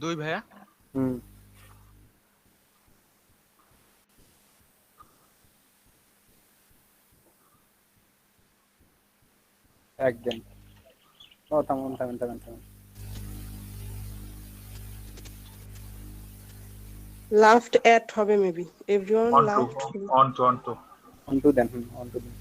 দুই ভাইয়া। হুম একদিন। ও থামুন থামেন থামেন থামেন। লাস্ট এট হবে maybe everyone on to last. On to on to onto দেন, অন্টু দেন।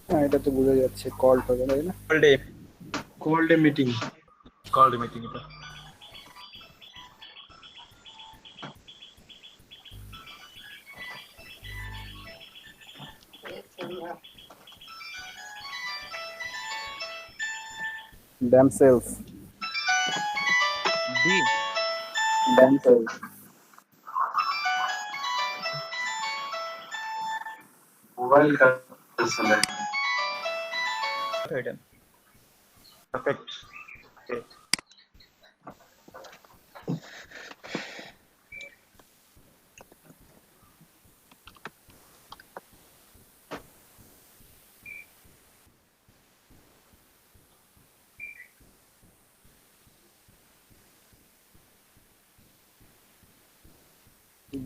হ্যাঁ এটা তো বোঝা যাচ্ছে কল হবে তাই না? Call day meeting. Call meeting এটা। Themselves. বি। Themselves. মোবাইল কাজ এটা পারফেক্ট। ওকে,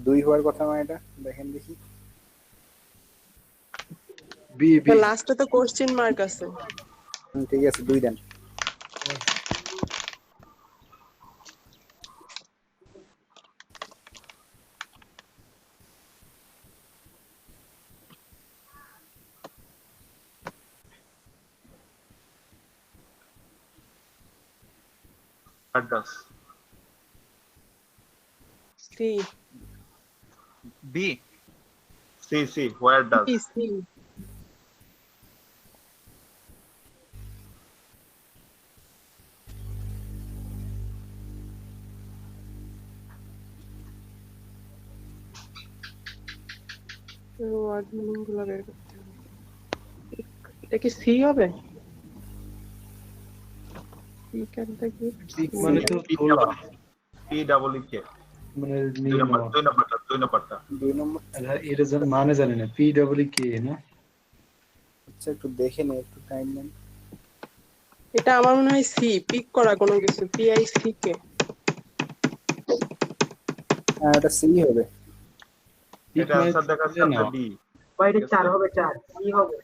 2 হওয়ার কথা না এটা? দেখেন দেখি। বি তো বি লাস্টে তো কোশ্চেন মার্ক আছে। ঠিক আছে 2 দেন। that does. C B. See, where does? C C word meaning গুলো বের করতে হবে। এটা কি সি হবে? সি কেনটা কি? মানে তো তোলা P double E K মানে দুই নম্বরটা 2 নম্বর। এটা মানে জানি না পি ডাবল কে না আচ্ছা একটু দেখে নে, একটু টাইম নেন। এটা আমার মনে হয় সি পিক করা কোনো কিছু পি আই সি কে। হ্যাঁ এটা সি হবে। এটা অ্যানসার দেখাচ্ছে না D। বাইরে 4 হবে 4 কি হবে?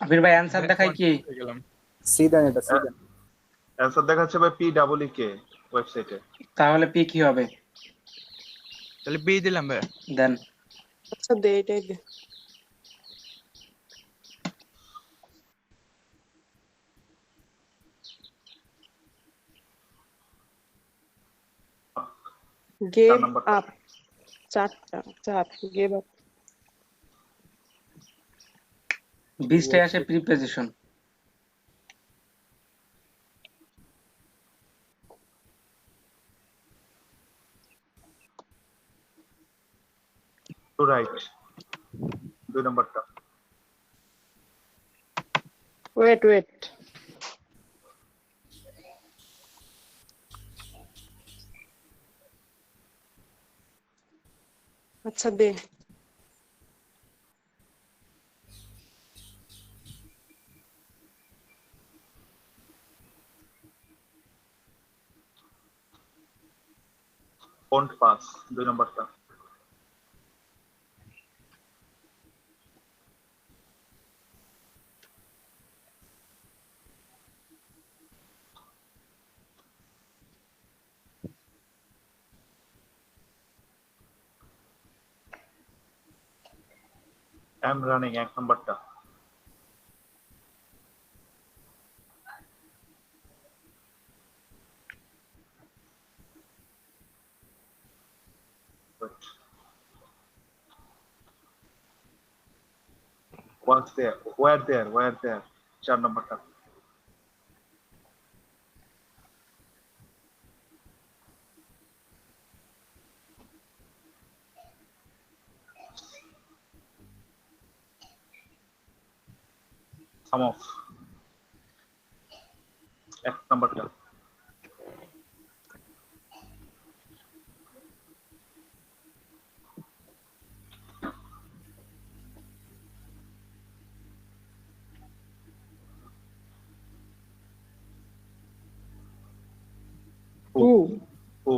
আবির ভাই অ্যানসার দেখাই কি? সি দেন, এটা সি দেন। অ্যানসার দেখাচ্ছে ভাই P double E K ওয়েবসাইটে। তাহলে পি কি হবে? তাহলে বি দিলাম ভাইয়া। দেন আচ্ছা দে এটাই দে। গেভ 4 নম্বরটা। আপ। চার গেভ আপ। 20টায় আসে প্রিপোজিশন। টু রাইট 2 নম্বরটা। ওয়েট আচ্ছা দে। Won't pass 2 নম্বরটা। am running 1 নম্বরটা। What's there? Where there? 4 নম্বরটা। Sum of 1 নম্বরটা। Who? Who?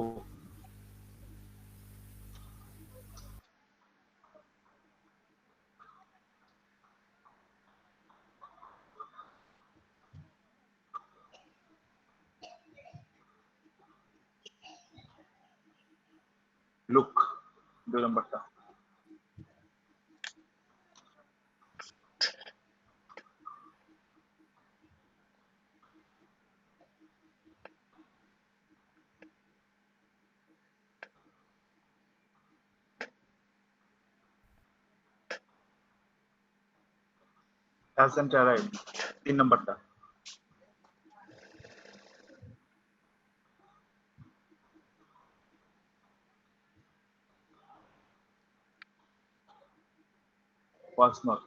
Look. 2 নাম্বারটা। Hasn't arrived. 3 নাম্বারটা। Was not.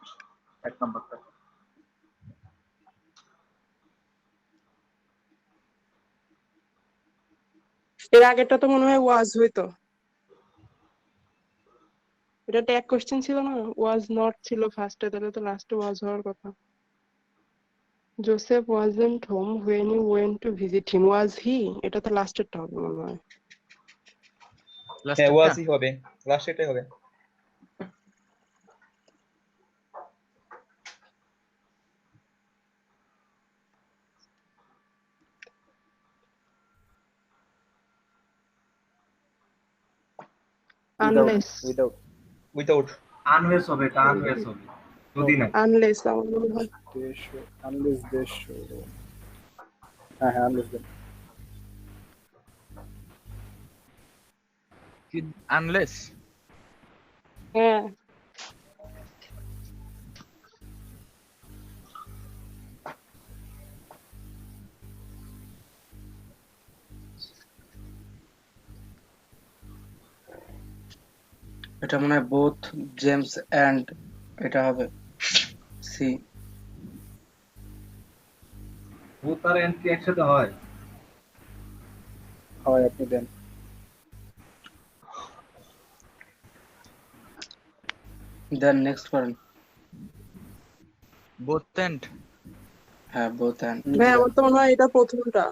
1 নাম্বারটা। এর আগেরটা তো মনে হয় ওয়াজ হইতো। এটা ট্যাগ কোশ্চেন ছিল না, ওয়াজ নট ছিল ফার্স্টে, তাহলে তো লাস্টে ওয়াজ হওয়ার কথা। Joseph wasn't home when you went to visit him, was he? এটা তো লাস্টেরটা হবে মনে হয়। হ্যাঁ লাস্টেরটা ওয়াজই হবে, লাস্ট এটাই হবে। Unless, without without. আনওয়েস হবে, এটা আনওয়েস হবে, যদি না। আনলেস আমার মনে হয়। দেশ আনলেস দেশ হ্যাঁ হ্যাঁ আনলেস দেন আনলেস। হ্যাঁ এটা মনে হয় বোথ জেমস এন্ড, এটা হবে সি। ভূত আর এন্ট্রি একসাথে হয়। হয়, আপনি দেন। দেন নেক্সট করেন। Both and. হ্যাঁ বোথ এন্ড। ভাই আমার তো মনে হয় এটা প্রথমটা,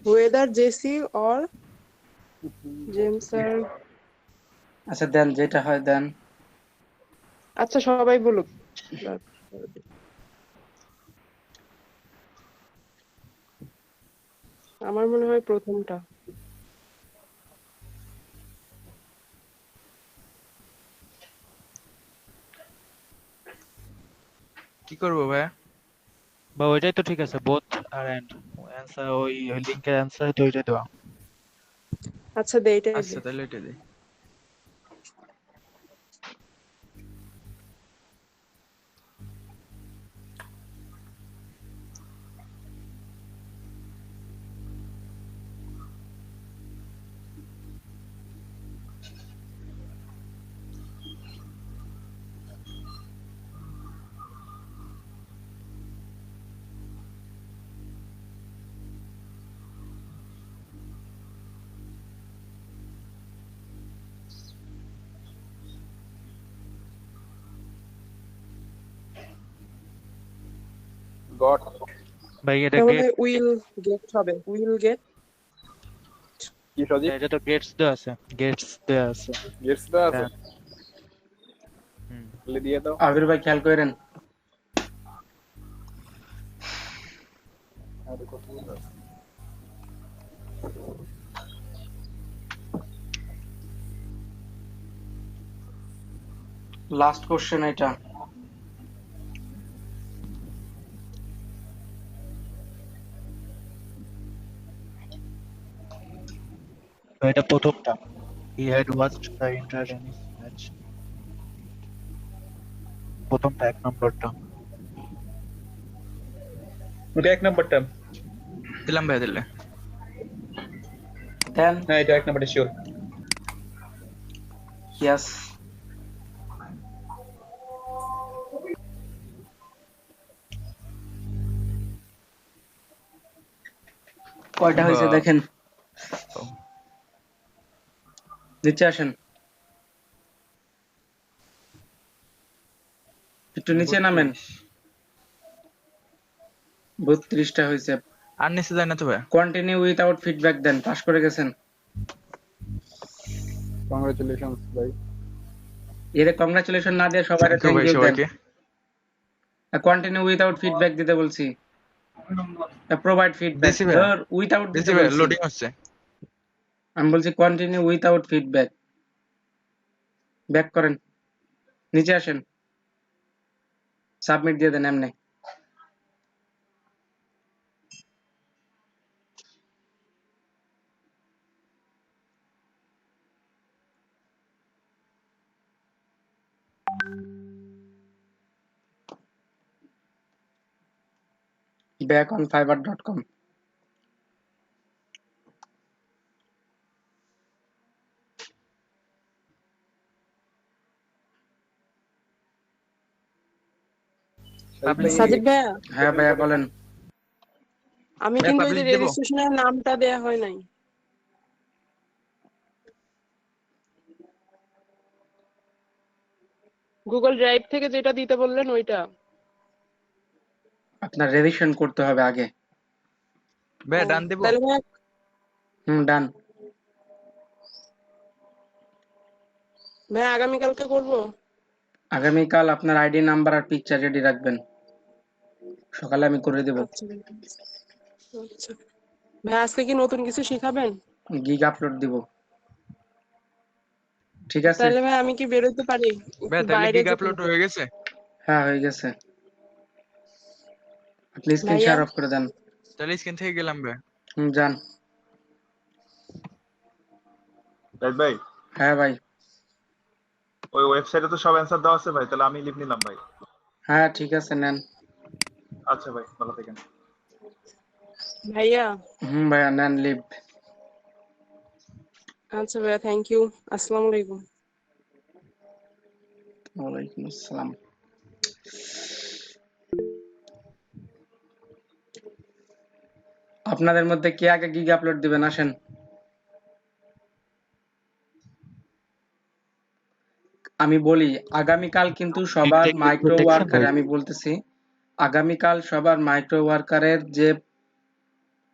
whether Jesse or James are. আচ্ছা দেন, যেটা হয় দেন। আচ্ছা সবাই বলুক। আমার মনে হয় প্রথমটা। কি করবো ভাইয়া? বা ওইটাই তো ঠিক আছে, বোথ আর এন্ড অ্যান্সার, ওই লিংকের অ্যান্সার তো ওইটাই দেওয়া। আচ্ছা দে এটাই আচ্ছা দে। তাহলে এটা দিই। গট ভাই এটা তার মানে গেট, উইল গেট হবে, উইল গেট। কি সজি এটা তো গেটস দেওয়া আছে, গেটস দেওয়া আছে। গেটস দা আছে, হ্যাঁ। হুম। তাহলে দিয়ে দাও। আবির ভাই খেয়াল করেন। আর কতগুলো আছে? লাস্ট কোশ্চেন এটা। তো এটা প্রথমটা, he had watched the entire tennis match, প্রথমটা 1 নম্বরটা। ওটা 1 নাম্বারটা। দিলাম ভাইয়া দিলে। দেন হ্যাঁ এটা 1 নাম্বারটা শিওর। ইয়েস। কয়টা হয়েছে দেখেন, নিচে আসেন, একটু নিচে নামেন। 32টা হয়েছে। আর নিচে যায় না তো ভাই? কন্টিনিউ উইথাউট ফিডব্যাক দেন, পাস করে গেছেন। কংগ্রাচুলেশনস ভাই। এর কংগ্রাচুলেশন না দিয়ে সবাই থ্যাংক ইউ থ্যাংক ভাই ইউ দেন। সবাইকে। কন্টিনিউ উইথাউট ফিডব্যাক দিতে বলছি, প্রোভাইড ফিডব্যাক। দিছি ভাই, ধর উইথাউট দিতে দিছি ভাই, বলছি, লোডিং হচ্ছে। আমি বলছি কন্টিনিউ উইথাউট ফিডব্যাক। ব্যাক করেন, নিচে আসেন, সাবমিট দিয়ে দেন এমনি। Back on fiverr.com. সাজিদ ভাইয়া, হ্যাঁ ভাইয়া বলেন। আমি ভাই কিন্তু ওই যে পাবলিক দেবো? রেজিস্ট্রেশনের নামটা দেয়া হয় নাই। গুগল ড্রাইভ থেকে যেটা দিতে বললেন ওইটা। আপনার রেজিস্ট্রেশন করতে হবে আগে। ভাই ও, ডান দেবো? তাহলে ভাইয়া ডান। ভাইয়া আগামীকালকে করবো? আগামীকাল আপনার আইডি নাম্বার আর পিকচার রেডি রাখবেন, সকালে আমি করে দেব। আচ্ছা আচ্ছা ভাইয়া, আজকে কি নতুন কিছু শিখাবেন? গিগ আপলোড দিব, ঠিক আছে? তাহলে ভাই আমি কি বেরোতে পারি? ভাই একটু তাহলে বাইরে গিগ যেতে আপলোড হবে। হয়ে গেছে? হ্যাঁ হয়ে গেছে, আপনি স্ক্রিন ভাইয়া শেয়ার অফ করে দেন। তাহলে স্ক্রিন থেকে গেলাম ভাই। যান। রাইট ভাই, হ্যাঁ ভাই। ওই ওয়েবসাইটে তো সব অ্যান্সার দেওয়া আছে ভাই, তাহলে আমি লিভ নিলাম ভাই। হ্যাঁ ঠিক আছে, নেন। আচ্ছা ভাই, ভালো থাকেন। ভাইয়া। ভাইয়া নেন লিভ। আচ্ছা ভাইয়া, থ্যাংক ইউ। আসসালামু আলাইকুম। ওয়ালাইকুম আসসালাম। আপনাদের মধ্যে কে আগে গিগ আপলোড দিবেন, আসেন। আমি বলি আগামীকাল কিন্তু সবার মাইক্রো দেখছেন ভাই? ওয়ার্কারে, আমি বলতেছি আগামীকাল সবার মাইক্রো ওয়ার্কারের যে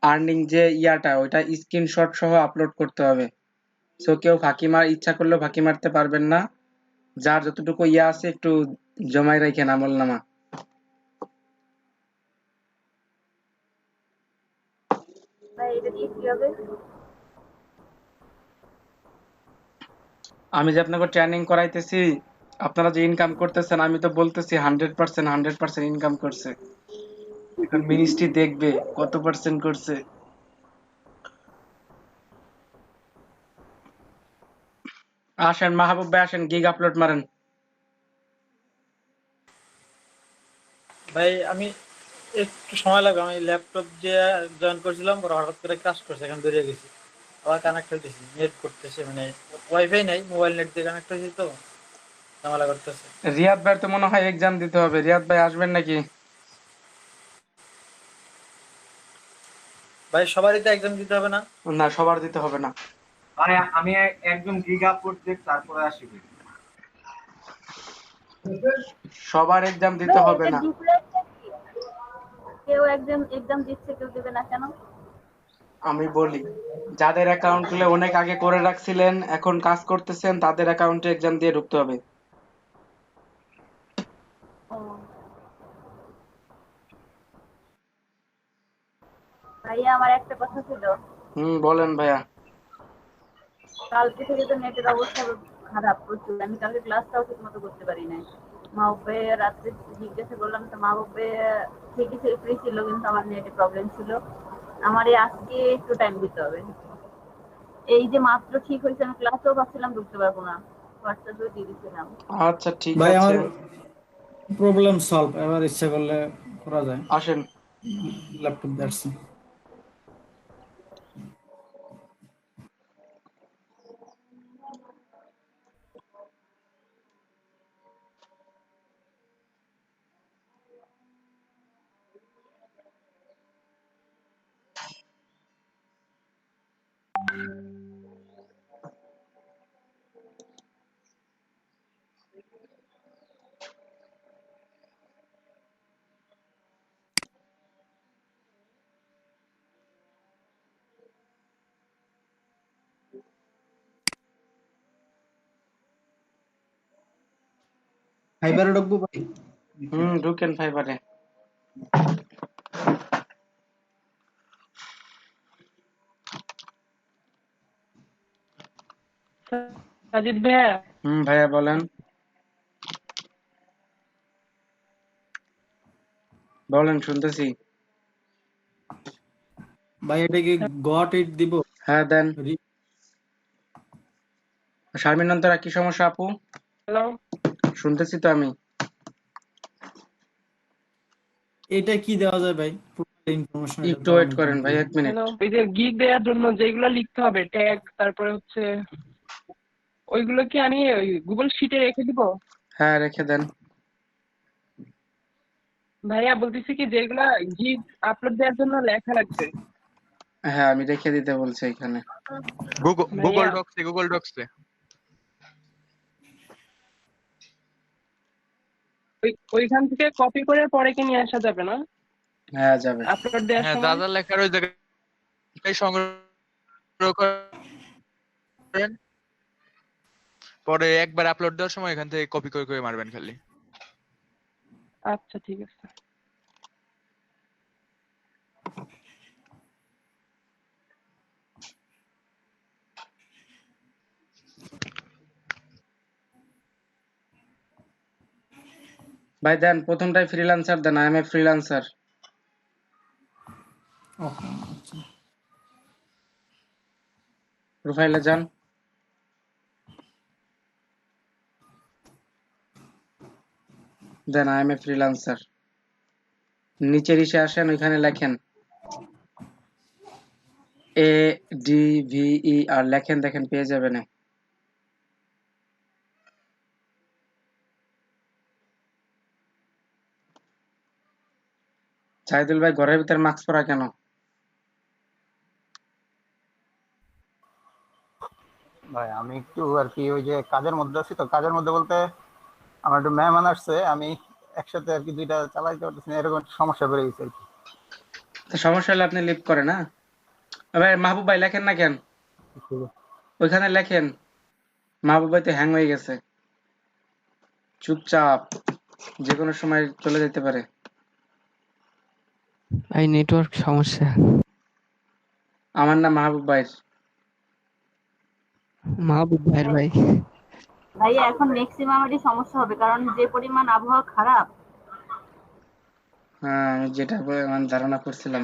আর্নিং যে ইয়াটা, ওইটা স্ক্রিনশট সহ আপলোড করতে হবে। সো কেউ ফাঁকি ইচ্ছা করলেও ফাঁকি মারতে পারবেন না। যার যতটুকু ইয়া আছে একটু জমাই রাখেন আমল নামা। আমি যে আপনাকে ট্রেনিং করাইতেছি, আপনারা যে ইনকাম করতেছেন, আমি তো বলতেছি 100% ইনকাম করছে। এখন মিনিস্ট্রি দেখবে কত পার্সেন্ট করছে। আসেন মাহবুব ভাই, আসেন গিগ আপলোড মারেন। ভাই আমি একটু সময় লাগবে, আমি ল্যাপটপ দিয়ে জয়েন করছিলাম, পরে হঠাৎ করে কাজ করছে, এখন বেরিয়ে গেছি। আবার কানেক্ট হইতেছি, নেট করতেছে, মানে ওয়াইফাই নাই, মোবাইল নেট দিয়ে কানেক্ট হয়েছি তো ঝামেলা করতেছে। রিয়াদ ভাই তো মনে হয় এক্সাম দিতে হবে, রিয়াদ ভাই আসবেন নাকি? ভাই সবারই তো এক্সাম দিতে হবে না? না, সবার দিতে হবে না। আরে আমি একদম গিগ আপলোড দেখ তারপরে আসি ভাই। সবার এক্সাম দিতে হবে না। কেউ একজন এক্সাম দিচ্ছে, কেউ দেবে না কেন? আমি বলি যাদের অ্যাকাউন্ট খুলে অনেক আগে করে রাখছিলেন, এখন কাজ করতেছেন, তাদের অ্যাকাউন্টে এক্সাম দিয়ে ঢুকতে হবে। ভাইয়া আমার একটা কথা ছিল। বলেন ভাইয়া। কালকে থেকে তো নেটের অবস্থা খারাপ প্রচুর, আমি কালকে ক্লাসটাও ঠিক মতো করতে পারি নাই। মা বাবা রাত্রে জিজ্ঞাসা করলাম, তো মা বাবা ঠিকই ফ্রি ছিল, কিন্তু আমার নেটে প্রবলেম ছিল। আমার এই আজকে একটু টাইম দিতে হবে। এই যে মাত্র ঠিক হয়েছে, আমি ক্লাসেও ভাবছিলাম ঢুকতে পারবো না, হোয়াটসঅ্যাপে দিয়ে দিচ্ছিলাম। আচ্ছা ঠিক ভাই আছে, আমার প্রবলেম সলভ, এবার ইচ্ছা করলে করা যায়। আসেন। ল্যাপটপ দেখছি। ফাইবারে ঢুকবো ভাই? ঢুকেন ফাইবারে। সাজিদ ভাইয়া, ভাইয়া বলেন। বলেন, শুনতেছি। ভাই এটা কি গট ইট দিব? হ্যাঁ দেন। শারমিন অন্তরা কি সমস্যা আপু? হ্যালো, শুনতেছি তো আমি। এটা কি দেওয়া যায় ভাই? ইনফরমেশন একটু ওয়েট করেন ভাই, 1 মিনিট। হ্যালো, এই যে গিগ দেওয়ার জন্য যেগুলো লিখতে হবে ট্যাগ, তারপরে হচ্ছে ওইগুলো কি আমি ওই গুগল শিটে রেখে দিব? হ্যাঁ রেখে দেন। ভাইয়া বলতেছি কি যেগুলা গিগ আপলোড দেওয়ার জন্য লেখা লাগবে। হ্যাঁ আমি রেখে দিতে বলছি এখানে। গুগল ডক্সে ওইখান থেকে কপি করে পরে কি নিয়ে আসা যাবে না? হ্যাঁ যাবে। আপলোড দেওয়ার হ্যাঁ, সময় যা লেখার ওই জায়গায় সংগ্রহ করেন, পরে একবার আপলোড দেওয়ার সময় এখান থেকে কপি করে করে মারবেন খালি। আচ্ছা ঠিক আছে। ভাই দেন, প্রথমটাই ফ্রিল্যান্সার দেন, আই এম এ ফ্রিল্যান্সার। প্রোফাইলে যান। দেন আই এম এ ফ্রিল্যান্সার। নিচের ইসে আসেন, ওইখানে লেখেন ADVER লেখেন, দেখেন পেয়ে যাবেন। সাইদুল ভাই ঘরের ভিতরে মাস্ক পরা কেন? ভাই আমি একটু আর কি ওই যে কাজের মধ্যে আছি, তো কাজের মধ্যে বলতে আমার একটু মেহমান আসছে, আমি একসাথে আর কি দুইটা চালাইতে পারতেছি না, এরকম একটা সমস্যা বেড়ে গেছে আর কি। তো সমস্যা হলে আপনি লিভ করেন। না ভাই, মাহবুব ভাই লেখেন না কেন? ওইখানে লেখেন। মাহবুব ভাই তো হ্যাং হয়ে গেছে, চুপচাপ যে কোনো সময় চলে যেতে পারে। ভাই নেটওয়ার্ক সমস্যা। আমার নাম মাহবুব ভাই। মাহবুব ভাইয়ের ভাই। ভাইয়া এখন ম্যাক্সিমামেরই সমস্যা হবে, কারণ যে পরিমাণ আবহাওয়া খারাপ। হ্যাঁ আমি যেটা মানে ধারণা করছিলাম।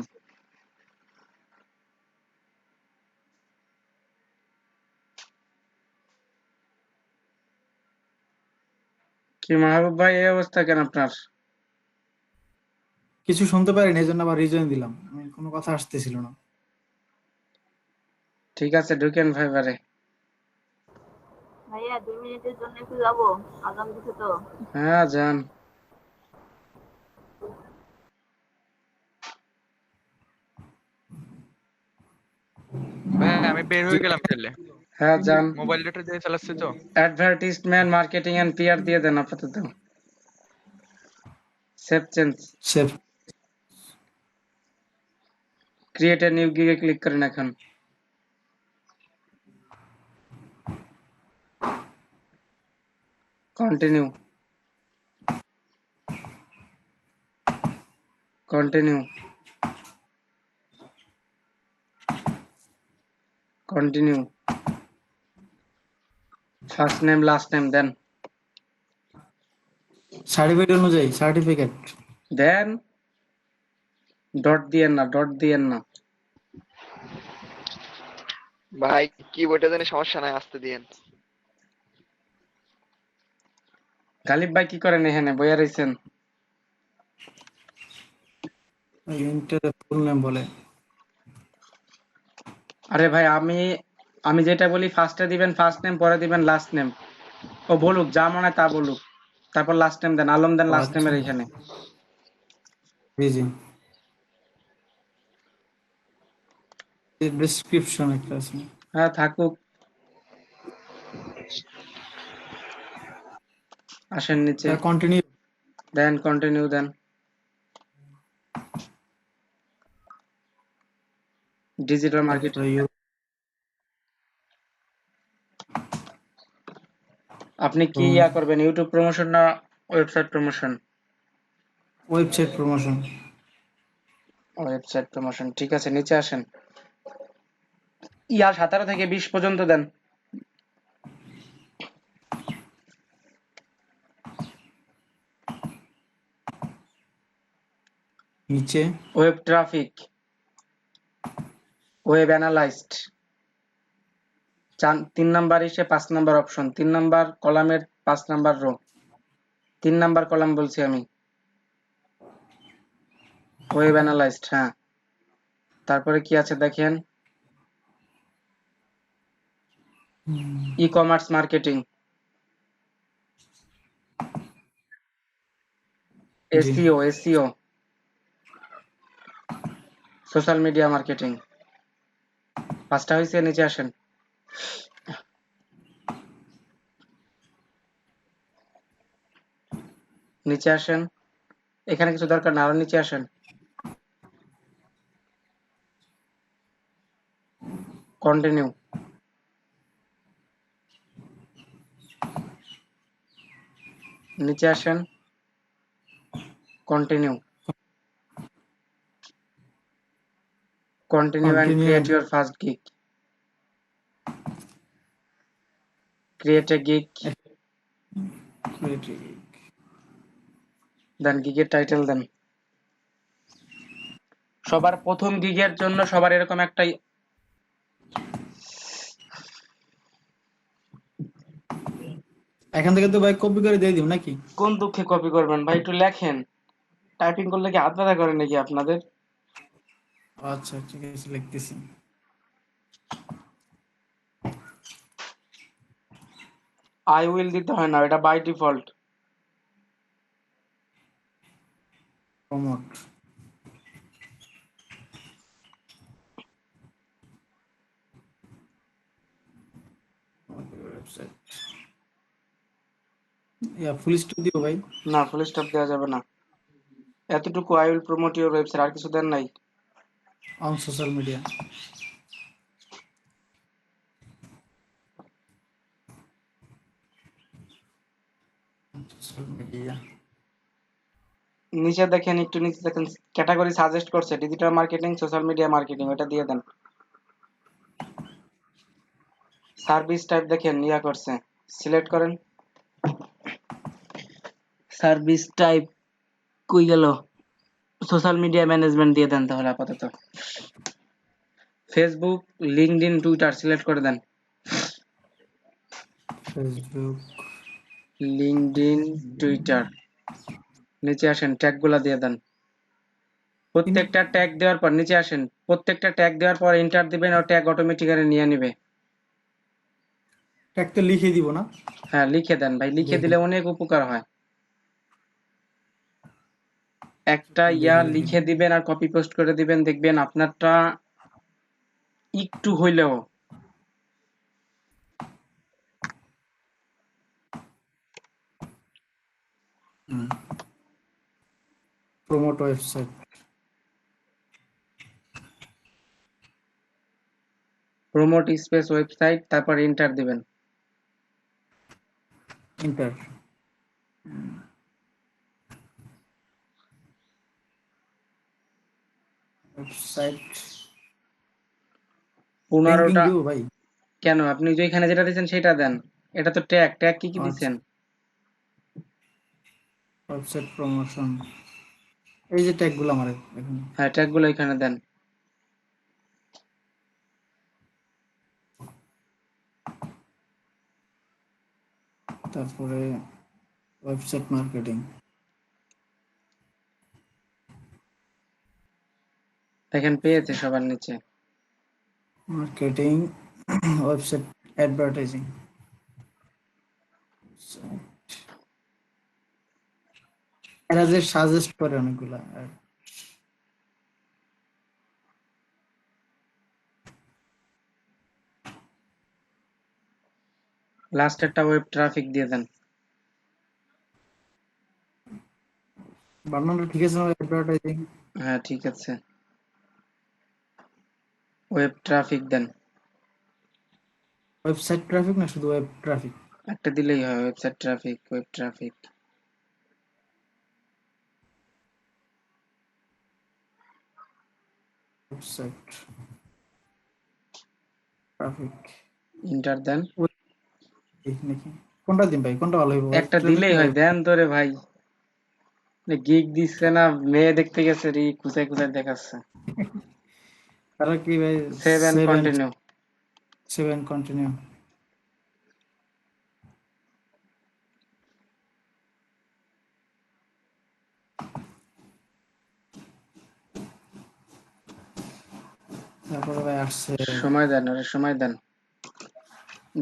কি মাহবুব ভাই, এই অবস্থা কেন আপনার? কিছু শুনতে পারিনি, এই জন্য আবার রিজয়েন দিলাম, কোনো কথা আসতেছিল না। ঠিক আছে, ঢুকেন ফাইবারে। ভাইয়া 2 মিনিটের জন্য একটু যাবো, আগাম দিছে তো। হ্যাঁ যান। ভাই আমি বের হয়ে গেলাম তাহলে। হ্যাঁ যান। মোবাইল ডাটা দিয়ে চালাচ্ছি তো। অ্যাডভার্টাইজমেন্ট মার্কেটিং এন্ড পিআর দিয়ে দেন আপাতত। Save change. Save. Create a new গিগে ক্লিক করেন এখন। Continue. Continue. Continue. First name last name দেন। সার্টিফিকেট অনুযায়ী সার্টিফিকেট দেন। ডট দিয়েন না, ডট দিয়েন না। ভাই কিবোর্ডে জানি সমস্যা নাই, আসতে দিয়েন। গালিব ভাই কি করেন এখানে বইয়া রইছেন? ফুল নেম বলে। আরে ভাই আমি যেটা বলি ফার্স্টে দিবেন ফার্স্ট নেম, পরে দিবেন লাস্ট নেম। ও বলুক, যা মনে হয় তা বলুক, তারপর লাস্ট নেম দেন। আলম দেন লাস্ট নেমের এখানে। জি জি। ডেসক্রিপশন একটা আছে। হ্যাঁ থাকুক। আসেন নিচে। কন্টিনিউ দেন, কন্টিনিউ দেন। Digital marketing. আপনি কি ইয়া করবেন, ইউটিউব প্রমোশন না website promotion. Website promotion. Website promotion, ঠিক আছে, নিচে আসেন। ইয়া 17 থেকে 20 পর্যন্ত দেন। নিচে web traffic, web analysed, 3 number এসে 5 নাম্বার অপশন, 3 নাম্বার কলামের 5 নাম্বার রো, 3 নাম্বার কলাম বলছি আমি, ওয়েব অ্যানালাইজড। হ্যাঁ, তারপরে কি আছে দেখেন, e commerce marketing, SEO, social media marketing. 5টা হয়েছে, নিচে আসেন। নিচে আসেন, এখানে কিছু দরকার না, আরো নিচে আসেন। কন্টিনিউ, নিচে আসেন, continue, and create your first gig, create a gig, দেন গিগের টাইটেল দেন। সবার প্রথম গিগের জন্য সবার এরকম একটা এখান থেকে তো ভাই কপি করে দিয়ে দিব নাকি? কোন দুঃখে কপি করবেন ভাই, একটু লেখেন। টাইপিং করলে কি হাত ব্যথা করে নাকি আপনাদের? আচ্ছা ঠিক আছে, লিখতেছি। আই উইল দিতে হয় না, এটা by default. Promote, website. Yeah full stop দিও ভাই? না, ফুল স্টপ দেওয়া যাবে না, এতটুকু। I will promote your website, আর কিছু দেন নাই। On social media, social media. নিচে দেখেন, একটু নিচে দেখেন, ক্যাটাগরি সাজেস্ট করছে digital marketing, social media marketing, ওটা দিয়ে দেন। সার্ভিস টাইপ দেখেন ইয়া করছে, সিলেক্ট করেন। সার্ভিস টাইপ কই গেল? সোশ্যাল মিডিয়া ম্যানেজমেন্ট দিয়ে দেন তাহলে আপাতত। ফেসবুক, লিঙ্কডইন, টুইটার সিলেক্ট করে দেন। Facebook, LinkedIn, Twitter. নিচে আসেন, ট্যাগ গুলা দিয়ে দেন। প্রত্যেকটা ট্যাগ দেওয়ার পর নিচে আসেন, প্রত্যেকটা ট্যাগ দেওয়ার পর এন্টার দিবেন, ও ট্যাগ অটোমেটিক্যালি নিয়ে নেবে। ট্যাগ তো লিখে দিব না? হ্যাঁ, লিখে দেন ভাই, লিখে দিলে অনেক উপকার হয়। একটা ইয়া লিখে দিবেন আর কপি পেস্ট করে দিবেন, দেখবেন আপনারটা একটু হইলেও promote website, promote space website, তারপর এন্টার দিবেন। এন্টার। ওয়েবসাইট 15টা দিব ভাই? কেন, আপনি যে এখানে যেটা দিয়েছেন সেটা দেন। এটা তো ট্যাগ, ট্যাগ কি কি দিবেন? ওয়েবসাইট প্রমোশন, এই যে ট্যাগ গুলো আমার এখানে। হ্যাঁ, ট্যাগ গুলো এখানে দেন। তারপরে ওয়েবসাইট মার্কেটিং, দেখেন পেয়েছে সবার নিচে। Marketing, website advertising. এরা যে সাজেস্ট করে অনেকগুলা। লাস্ট একটা ওয়েব ট্রাফিক দিয়ে দেন। বানানটা ঠিক আছে? অ্যাডভার্টাইজিং, হ্যাঁ ঠিক আছে, ওয়েব ট্রাফিক দেন। ওয়েবসাইট ট্রাফিক না শুধু ওয়েব ট্রাফিক? একটা দিলেই হয়, website traffic, web traffic. Website traffic enter দেন। নাকি কোনটা দিন ভাই, কোনটা ভালো হইব ভাই? একটা দিলেই হয়, দেন তোরে ভাই। গিগ দিচ্ছে না, মেয়ে দেখতে গেছে রি কুচাই কুচাই দেখাচ্ছে। তারা কি ভাই? 7 কন্টিনিউ। 7 কন্টিনিউ। তারপরে ভাই আসছে সময় দেন, ওরে সময় দেন।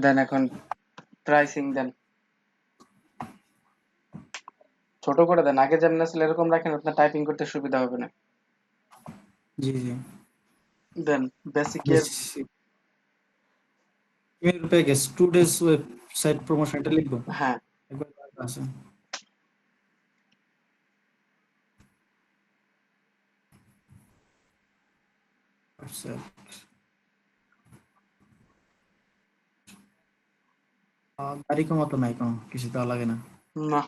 দেন এখন প্রাইসিং দেন, ছোট করে দেন। আগে যেমন ছিল এরকম রাখেন, আপনার টাইপিং করতে সুবিধা হবে না। জি জি দেন বেসিকের email package today's website promotion এটা লিখবো। হ্যাঁ একবার আছে তারিখ মতো নাই, কোনো কিছু দেওয়া লাগে না। না,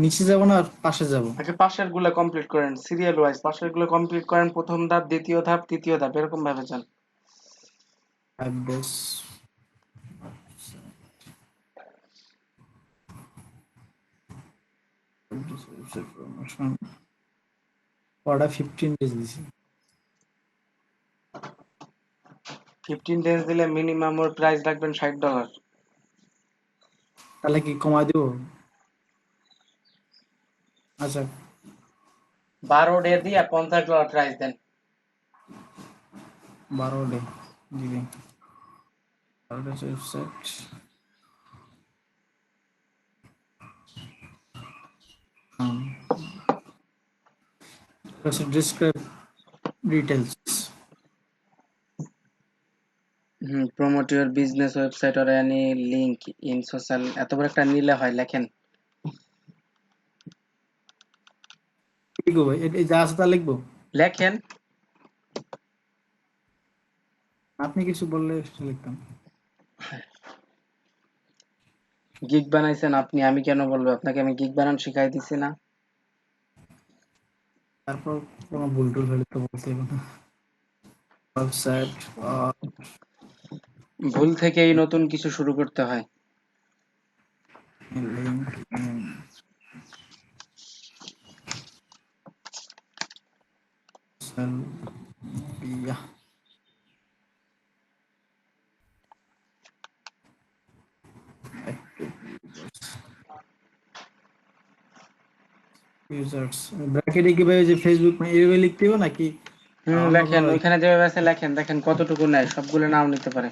নিচে যাব না পাশে যাব? আগে পাশের গুলো কমপ্লিট করেন, সিরিয়াল ওয়াইজ পাশের গুলো কমপ্লিট করেন। প্রথম ধাপ, দ্বিতীয় ধাপ, তৃতীয় ধাপ, এরকম ভাবে যান। 5 days promotion অর্ডার 15 days দিছি। 15 ডেজ দিলে মিনিমাম ওর প্রাইস রাখবেন $60। তাহলে কি কমাই দিব? আচ্ছা 12 ডে দিয়ে $50 প্রাইস দেন। 12 ডে দিবি। Order website describe details. Promote your business website or any link in social, এত বড় একটা নিলে হয়, লেখেন। লিখবো ভাই, এই যা আছে তা লিখবো। লেখেন, আপনি কিছু বললে লিখতাম। গিগ বানাইছেন আপনি, আমি কেন বলবো? আপনাকে আমি গিগ বানান শিখাই দিছি না? তারপর কোনো ভুল টুল হলে তো বলতে হবে না। ওয়েবসাইট ভুল থেকেই নতুন কিছু শুরু করতে হয়। লিংক বিয়া ইউজার্স ব্র্যাকেটে কি ভাই যে ফেসবুক মানে এইভাবে লিখতে হবে নাকি? লেখেন, ওইখানে যেভাবে আছে লেখেন, দেখেন কতটুকু নেয়, সবগুলো নাও নিতে পারে।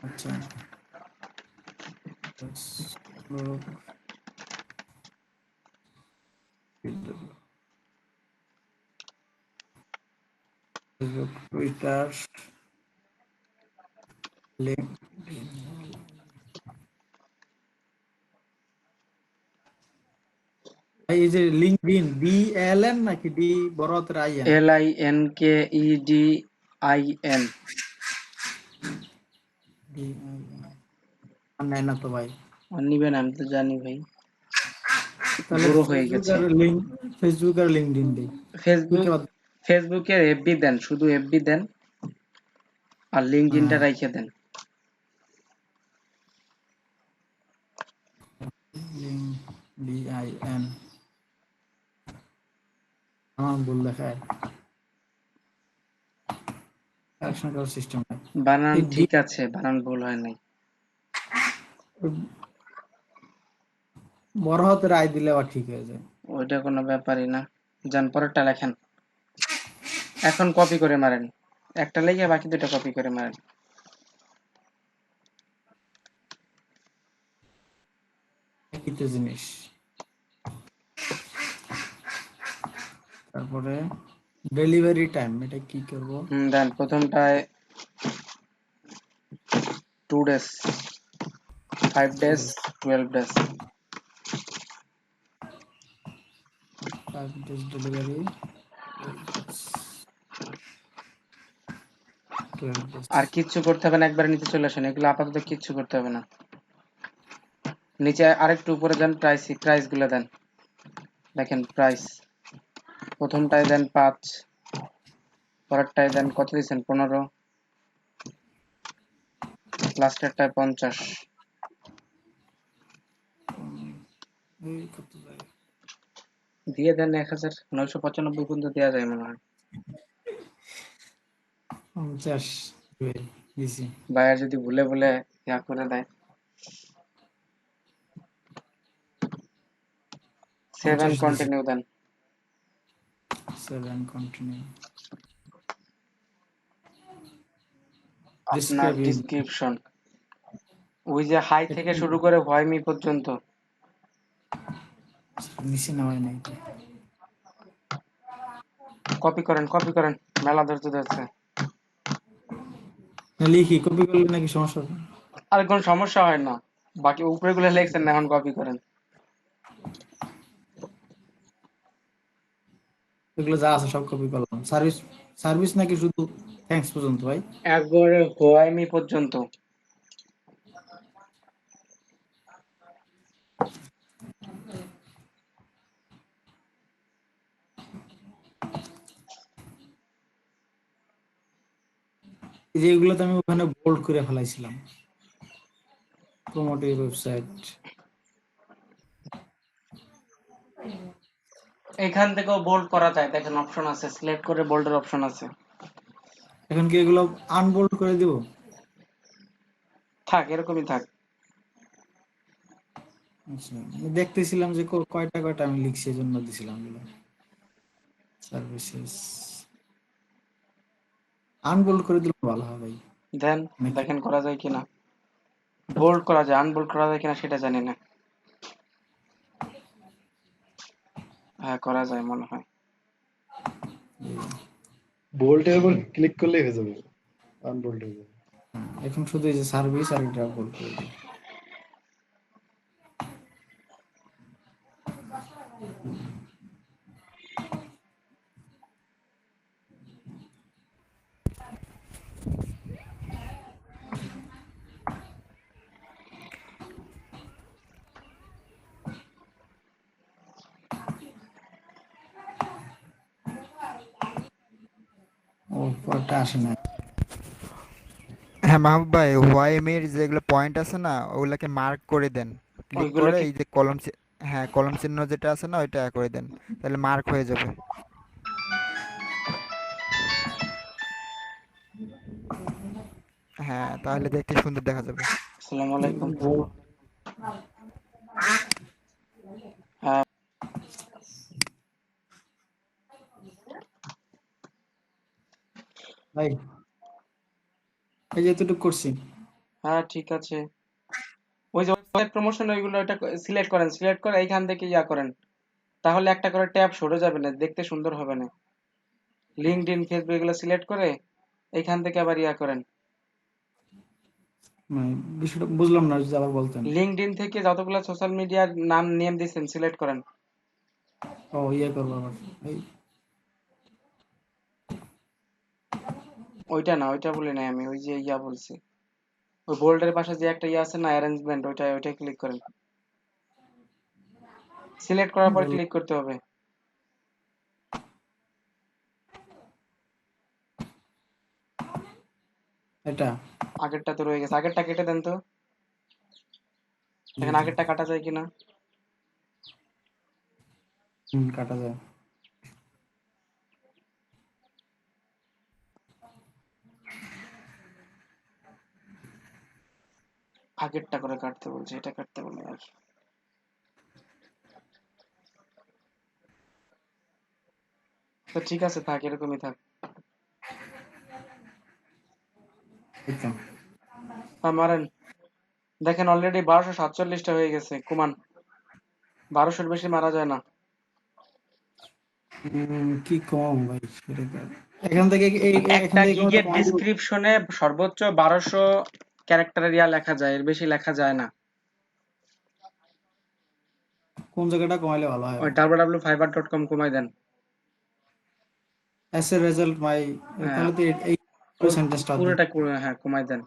আচ্ছা ফেসবুক, টুইটার, লিঙ্কডইন। এই যে লিঙ্কডইন BLN নাকি ডি বড় হাতের IN? LINKEDIN। নাই না তো ভাই। নিবেন, আমি তো জানি ভাই, তাহলে বড় হয়ে গেছে। ফেসবুক আর লিঙ্কডইন দেই। ফেসবুকের FB দেন, শুধু FB দেন, আর লিঙ্কডইনটা রাইখে দেন। LINKDIN আমার ভুল দেখায়, কারেকশন করার সিস্টেম নাই। বানান ঠিক আছে, বানান ভুল হয় নাই। বড় হাতের আই দিলে আবার ঠিক হয়ে যায়। ওইটা কোনো ব্যাপারই না। যান পরেরটা লেখেন, এখন কপি করে মারেন, একটা লেগে বাকি দুটো কপি করে মারেন। একই তো জিনিস। তারপরে ডেলিভারি টাইম এটা কি করব? দেন প্রথমটায় 2 days, 5 days, 12 days। 5 days delivery, 12 days। আর কিচ্ছু করতে হবে না, একবারে নিচে চলে আসেন, এগুলো আপাতত কিচ্ছু করতে হবে না। নিচে আরেকটু উপরে যান, প্রাইস গুলো দেন, দেখেন প্রাইস প্রথমটায় দেন 5, পরেরটায় দেন কত দিয়েছেন? 15, লাস্টেরটায় 50। দিয়ে দেন 1995 পর্যন্ত দেওয়া যায় মনে হয়। 50 দিছি। ভাইয়া যদি ভুলে ভুলে ইয়া করে দেয়। 7 কন্টিনিউ দেন। 7 কন্টিনিউ। আপনার ডিসক্রিপশন ওই যে হাই থেকে শুরু করে ভয় মি পর্যন্ত। নিচে নামাই নাই। কপি করেন মেলা ধরতে ধরছে। লিখি কপি করলে নাকি সমস্যা হবে? আর কোনো সমস্যা হয় না, বাকি উপরে গুলো লিখছেন না, এখন কপি করেন। এগুলো যা আছে সব কপি করলাম। সার্ভিস নাকি শুধু থ্যাঙ্কস পর্যন্ত ভাই? একবারে ভয় মি পর্যন্ত। এই যে এগুলো তো আমি ওখানে বোল্ড করে ফেলাইছিলাম। Promote website. এখান থেকেও বোল্ড করা যায়, দেখেন অপশন আছে, সিলেক্ট করে বোল্ডের অপশন আছে। এখন কি এগুলো আনবোল্ড করে দিব? থাক, এরকমই থাক। আচ্ছা, আমি দেখতেছিলাম যে কয়টা আমি লিখছি, এজন্য দিছিলাম এগুলো। সার্ভিসেস আনবোল্ড করে দিলে ভালো হবে ভাই। দেন দেখেন করা যায় কিনা। বোল্ড করা যায়, আনবোল্ড করা যায় কিনা সেটা জানি না। হ্যাঁ করা যায় মনে হয়। বোল্টের উপর ক্লিক করলেই হয়ে যাবে, আনবোল্ড হয়ে যাবে। এখন শুধু এই যে সার্ভিস আর এটা বোল্ড করে দিই। ও পরটা আসে না। হ্যাঁ মাহবুব ভাই, ওয়াইএমের যেগুলো পয়েন্ট আছে না, ওগুলোকে মার্ক করে দেন। ক্লিক ওইগুলো করে কি এই যে হ্যাঁ কলম চিহ্ন যেটা আছে না, ওইটা করে দেন, তাহলে মার্ক হয়ে যাবে। হ্যাঁ তাহলে দেখতে সুন্দর দেখা যাবে। আসসালামু আলাইকুম। হ্যাঁ ভাই এই যে এতটুকু করছি। হ্যাঁ ঠিক আছে। ওই যে ওয়েবসাইট প্রমোশন ওইগুলো, ওটা সিলেক্ট করেন, সিলেক্ট করে এইখান থেকে ইয়া করেন, তাহলে একটা করে ট্যাব সরে যাবে না, দেখতে সুন্দর হবে না। লিঙ্কডইন, ফেসবুক এগুলো সিলেক্ট করে এইখান থেকে আবার ইয়া করেন। মানে বিষয়টা বুঝলাম না, যদি আবার বলতেন। লিঙ্কডইন থেকে যতগুলো সোশ্যাল মিডিয়ার নাম নেম দিয়েছেন সিলেক্ট করেন। ও ইয়ে করবো আবার এই ওইটা না, ওইটা বলি নাই আমি, ওই যে ইয়া বলছি, ওই বোল্ডের পাশে যে একটা ইয়া আছে না, অ্যারেঞ্জমেন্ট, ওইটা ক্লিক করেন। সিলেক্ট করার পর ক্লিক করতে হবে। এটা আগেরটা তো রয়ে গেছে, আগেরটা কেটে দেন তো, দেখেন আগেরটা কাটা যায় কিনা। কাটা যায়। আগেরটা করে কাটতে বলছে, এটা কাটতে বলে আর। তো ঠিক আছে, থাক, এরকমই থাক। মারেন, দেখেন অলরেডি 1247টা হয়ে গেছে। কুমান 1200-র বেশি মারা যায় না। কি কম ভাই, এখান থেকে একটা গিগের ডেসক্রিপশনে সর্বোচ্চ 1200 ক্যারেক্টারের ইয়া লেখা যায়, এর বেশি লেখা যায় না। কোন জায়গাটা কমাইলে ভালো হয়? ওই www.fiverr.com কমাই দেন। এস এর রেজাল্ট মাই, তাহলে তো এই সেন্টেন্সটা পুরোটা হ্যাঁ কমাই দেন।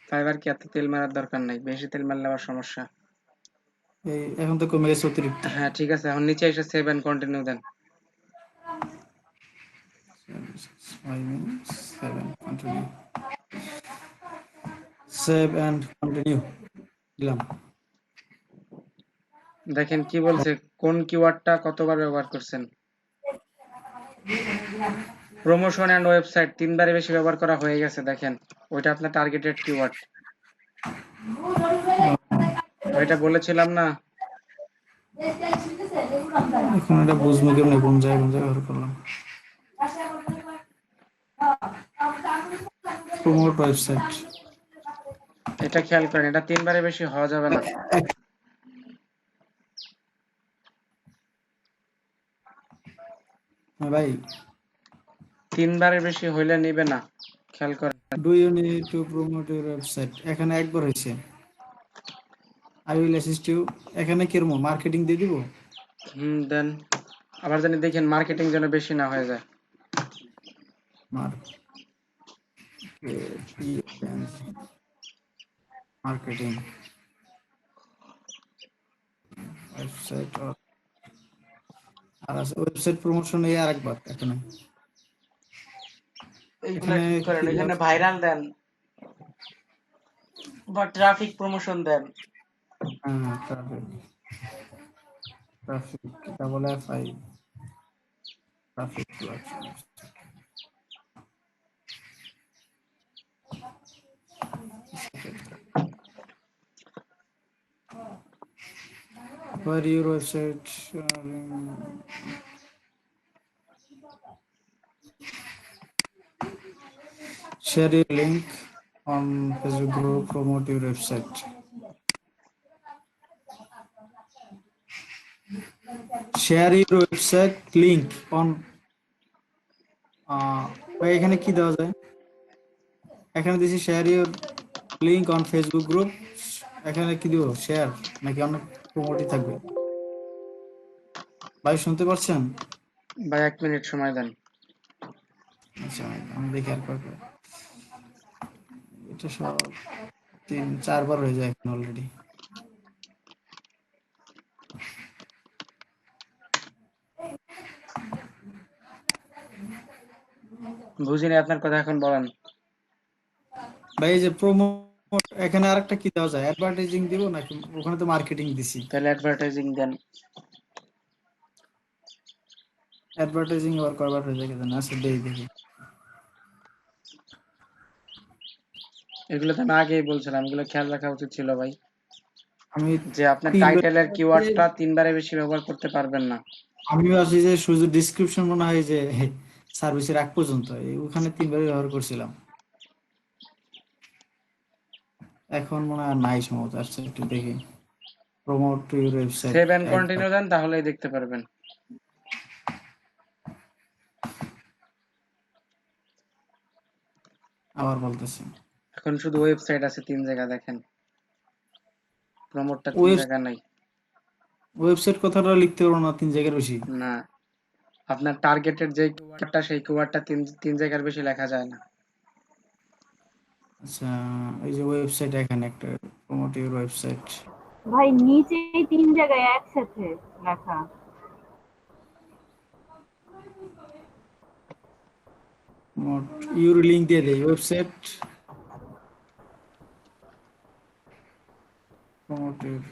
ফাইবার কি এত তেল মারার দরকার নাই, বেশি তেল মারলে আবার সমস্যা। এখন তো কমে গেছে অতিরিক্ত। হ্যাঁ ঠিক আছে, এখন নিচে এসে সেভ এন্ড কন্টিনিউ দেন। 7 continue save and continue দিলাম। দেখেন কি বলছে, কোন কিওয়ার্ডটা কতবার ব্যবহার করছেন। প্রমোশন এন্ড ওয়েবসাইট 3বারের বেশি ব্যবহার করা হয়ে গেছে, দেখেন ওইটা আপনার টার্গেটেড কিওয়ার্ড। ওইটা বলেছিলাম না। এখন এটা বুঝবো কেমনে কোন জায়গায় ব্যবহার করলাম। প্রমোট ওয়েবসাইট, এটা খেয়াল করেন, এটা 3বারের বেশি হওয়া যাবে না। ভাই 3বারের বেশি হইলে নিবে না, খেয়াল করেন। Do you need to promote your website, এখানে একবার হয়েছে। আই উইল অ্যাসিস্ট ইউ, এখানে কিরকম মার্কেটিং দিয়ে দিব? দেন আবার জানি দেখেন মার্কেটিং যেন বেশি না হয়ে যায়। মার্কেটিং ওয়েবসাইট আর আছে ওয়েবসাইট প্রমোশন, এই আরেকবার এখানে এইগুলা ঠিক করেন, এখানে ভাইরাল দেন বা ট্রাফিক প্রমোশন দেন। হ্যাঁ traffic double F I traffic. Where your website share your link on Facebook group, promote your website. Share your website link on এখানে কি দেওয়া যায়? এখানে দিছি share your link on Facebook group, এখানে কি দিব শেয়ার নাকি অনেক প্রমোটই থাকবে? ভাই শুনতে পাচ্ছেন? ভাই 1 মিনিট সময় দেন। আচ্ছা আমি দেখি আর কত, এটা সব 3-4 বার হয়ে যায় এখন অলরেডি। বুঝিনি আপনার কথা, এখন বলেন। ভাই এই যে প্রমোট, এখানে আরেকটা কি দেওয়া যায়? অ্যাডভার্টাইজিং দিব নাকি? ওখানে তো মার্কেটিং দিছি, তাহলে অ্যাডভার্টাইজিং দেন। অ্যাডভার্টাইজিং আবার কয়বার হয়ে যায় জানেন? আচ্ছা দেখি। এগুলো তো আমি আগেই বলছিলাম, এগুলো খেয়াল রাখা উচিত ছিল ভাই। আমি যে আপনার টাইটেলের কিওয়ার্ডটা 3বারের বেশি ব্যবহার করতে পারবেন না। আমি ভাবছি যে শুধু ডেসক্রিপশন মনে হয় যে সার্ভিসের আগ পর্যন্ত, ওখানে 3বার ব্যবহার করছিলাম, এখন মনে হয় নাই সম্ভবত। আসছে একটু দেখি, promote to your website save and continue দেন, তাহলেই দেখতে পারবেন। আবার বলতেছি, এখন শুধু ওয়েবসাইট আছে 3 জায়গা, দেখেন প্রমোটটা 3 জায়গা নাই। ওয়েবসাইট কথাটা লিখতে পারবো না 3 জায়গার বেশি? না, আপনার টার্গেটের যে কিওয়ার্ডটা সেই কিওয়ার্ডটা 3 জায়গার বেশি লেখা যায় না। আচ্ছা এই যে ওয়েবসাইট, এখানে একটা প্রমোট ইউর ওয়েবসাইট। ভাই নিচেই 3 জায়গায় একসাথে লেখা। প্রমোট ইউর লিংক দিয়ে দেই, ওয়েবসাইট প্রমোট ইউর।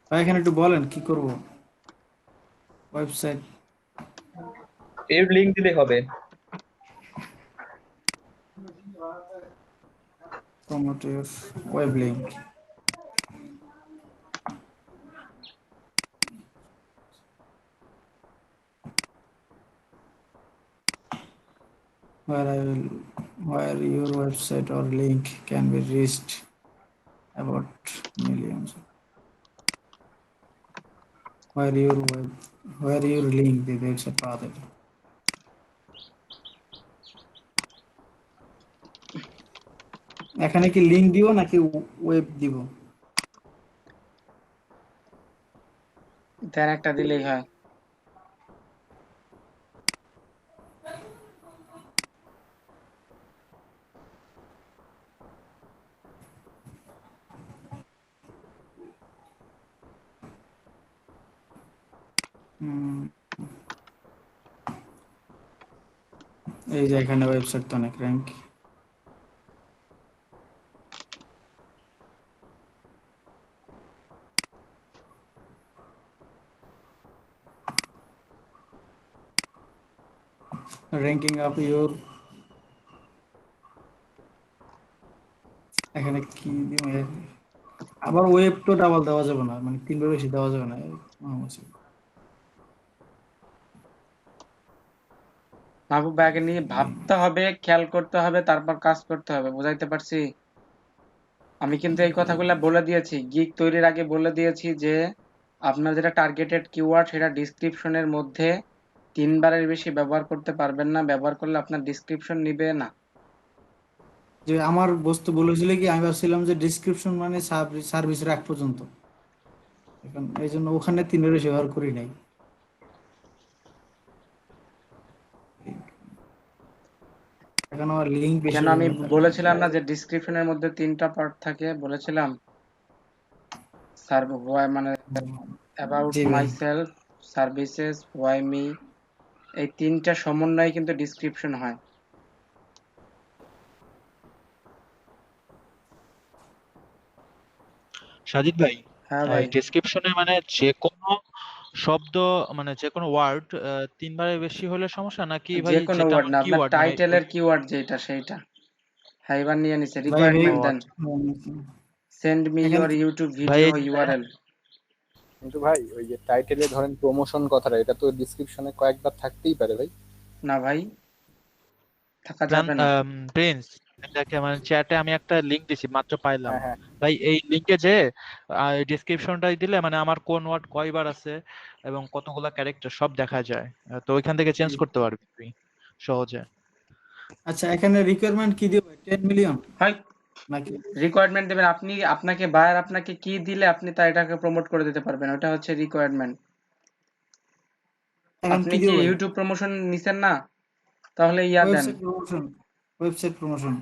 ভাই এখানে একটু বলেন কি করব? ওয়েবসাইট এর লিংক দিলে হবে। Promote your web link. where your website or link can be reached about millions. Where your link দিয়েছে পাবে। এখানে কি লিংক দিব নাকি ওয়েব দিব? দেন একটা দিলেই হয়। এই যে এখানে ওয়েবসাইট তো অনেক র্যাঙ্ক। র্যাঙ্কিং আপ ইউর, এখানে কি দিবে, আবার ওয়েব তো ডাবল দেওয়া যাবে না, মানে 3 বেশি দেওয়া যাবে না। মাহবুব ভাইকে নিয়ে ভাবতে হবে, খেয়াল করতে হবে, তারপর কাজ করতে হবে। বুঝাইতে পারছি? আমি কিন্তু এই কথাগুলো বলে দিয়েছি, গিগ তৈরির আগে বলে দিয়েছি যে আপনার যেটা টার্গেটেড কিওয়ার্ড সেটা ডিসক্রিপশনের মধ্যে 3 বারের বেশি ব্যবহার করতে পারবেন না। ব্যবহার করলে আপনার ডিসক্রিপশন নিবে না। যে আমার বস্তু বলেছিল কি, আমি ভাবছিলাম যে ডিসক্রিপশন মানে সার্ভিস রাখ পর্যন্ত, এখন এই জন্য ওখানে 3 বেশি ব্যবহার করি নাই। এখন আমার লিঙ্ক বেশি কেন আমি ব্যবহার বলেছিলাম না যে ডিসক্রিপশনের মধ্যে 3টা পার্ট থাকে? বলেছিলাম মানে অ্যাবাউট জি ভাই। মাইসেলফ, সার্ভিসেস, হোয়াই মি, এই 3টা সমন্বয়ে কিন্তু ডিসক্রিপশন হয়। সাজিদ ভাই, হ্যাঁ ভাই, ডেসক্রিপশনে মানে যে কোনো শব্দ, মানে যে কোনো ওয়ার্ড 3 বারের বেশি হলে সমস্যা, নাকি ভাই যে কোনো যেটা ওয়ার্ড আমার না, আপনার কিওয়ার্ড মানে টাইটেলের কিওয়ার্ড যেটা সেইটা। হ্যাঁ, এবার নিয়ে নিছে। ভাই ভাই রিকোয়ারমেন্ট দেন, সেন্ড মি এখানে ইওর ইউটিউব ভাই ভিডিও এই যে ইউআরএল। কিন্তু ভাই ওই যে টাইটেলে ধরেন প্রমোশন কথাটা, এটা তো ডিসক্রিপশনে কয়েকবার থাকতেই পারে ভাই। না ভাই, থাকা যাবে না। প্রিন্স, দেখে মানে চ্যাটে আমি একটা লিংক দিছি, মাত্র পাইলাম। হ্যাঁ হ্যাঁ, ভাই এই লিংকে যে ডেসক্রিপশনটাই দিলে মানে আমার কোন ওয়ার্ড কয়বার আছে এবং কতগুলা ক্যারেক্টার সব দেখা যায়। তো ওইখান থেকে চেঞ্জ করতে পারবি তুই সহজে। আচ্ছা, এখানে রিকোয়ারমেন্ট কি দিও ভাই, 10 মিলিয়ন হয় নাকি? রিকোয়ারমেন্ট দেবেন আপনি, আপনাকে বায়ার আপনাকে কি দিলে আপনি তা এটাকে প্রমোট করে দিতে পারবেন, ওটা হচ্ছে রিকোয়ারমেন্ট। এখন আপনি কি কি দিও ভাই? ইউটিউব প্রমোশন নিছেন না? তাহলে ইয়া দেন, website promotion, website promotion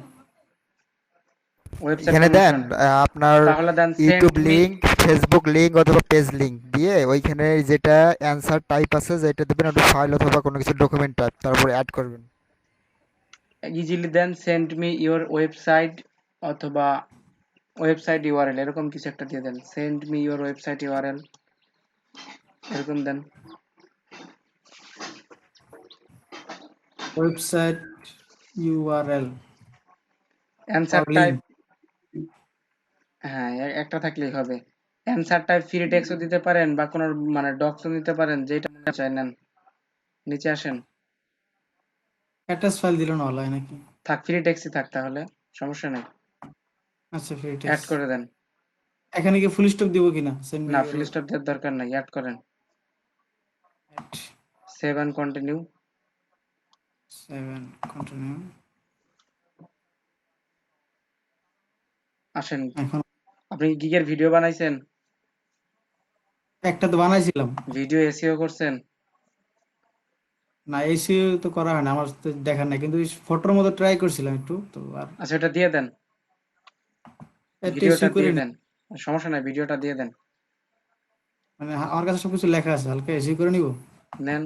website এখানে দেন প্রমোশন। আপনার তাহলে দেন send YouTube me. Link, Facebook link অথবা পেজ লিংক দিয়ে ওইখানে যেটা অ্যান্সার টাইপ আছে যেটা দেবেন, ওটা ফাইল অথবা কোনো কিছু ডকুমেন্ট টাইপ, তারপরে অ্যাড করবেন। ইজিলি দেন সেন্ড মি ইওর ওয়েবসাইট অথবা ওয়েবসাইট ইউআরএল, এরকম কিছু একটা দিয়ে দেন। Send me your website URL, এরকম দেন। Website URL answer or link. Type, হ্যাঁ একটা থাকলেই হবে। অ্যানসার টাইপ ফ্রি টেক্সটও দিতে পারেন বা কোনো মানে ডক্সও দিতে পারেন, যেটা মনে চায় নেন। নিচে আসেন, অ্যাটাচ ফাইল দিলে না হয় নাকি? থাক ফ্রি টেক্সটই থাক, তাহলে সমস্যা নেই। আচ্ছা, ফ্রি অ্যাড টেক্সট। করে দেন। এখানে কি ফুল স্টপ দিব কিনা? সেন্ড মি না, ইউর ফুল স্টপ দেওয়ার দরকার নাই, অ্যাড করেন। Save and continue. 7 কন্টিনিউ। আসেন, এখন আপনি গিগের ভিডিও বানাইছেন? একটা তো বানাইছিলাম। ভিডিও এসইও করছেন? না, এসি তো করা হয় না আমার, তো দেখার নাই, কিন্তু ফটোর মতো ট্রাই করছিলাম একটু তো। আর আচ্ছা, ওটা দিয়ে দেন, একটা ভিডিওটা এসি করে দিয়ে নি, দেন, সমস্যা নাই, ভিডিওটা দিয়ে দেন। মানে আমার কাছে সবকিছু লেখা আছে, হালকা এসি করে নিব। নেন।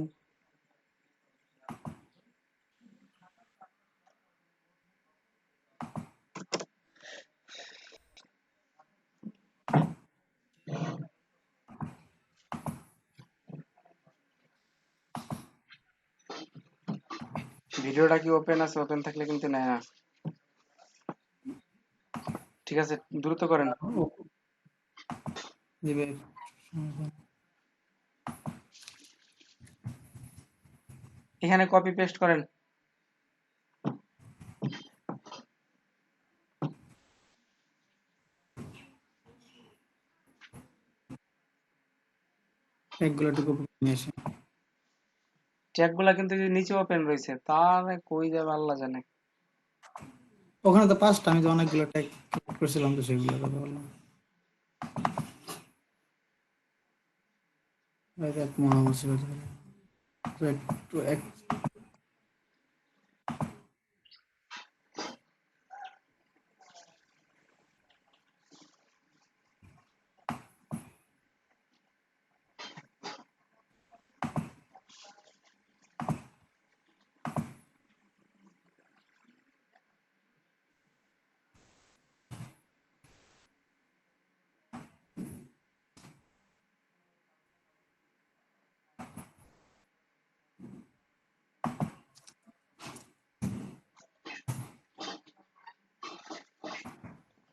ভিডিওটা কি ওপেন আছে? ওপেন থাকলে কিন্তু নেয় না। ঠিক আছে, দ্রুত করেন। দিবে। এখানে কপি পেস্ট করেন। ট্যাগগুলো একটু কপি নিয়ে আসি। ট্যাগগুলা কিন্তু নিচে ওপেন রয়েছে, তাহলে কই যাবে আল্লাহ জানে। ওখানে তো 5টা, আমি তো অনেকগুলো ট্যাগ করছিলাম, তো সেগুলো কথা বললাম। এক মহামুসিবত হলো। তো একটু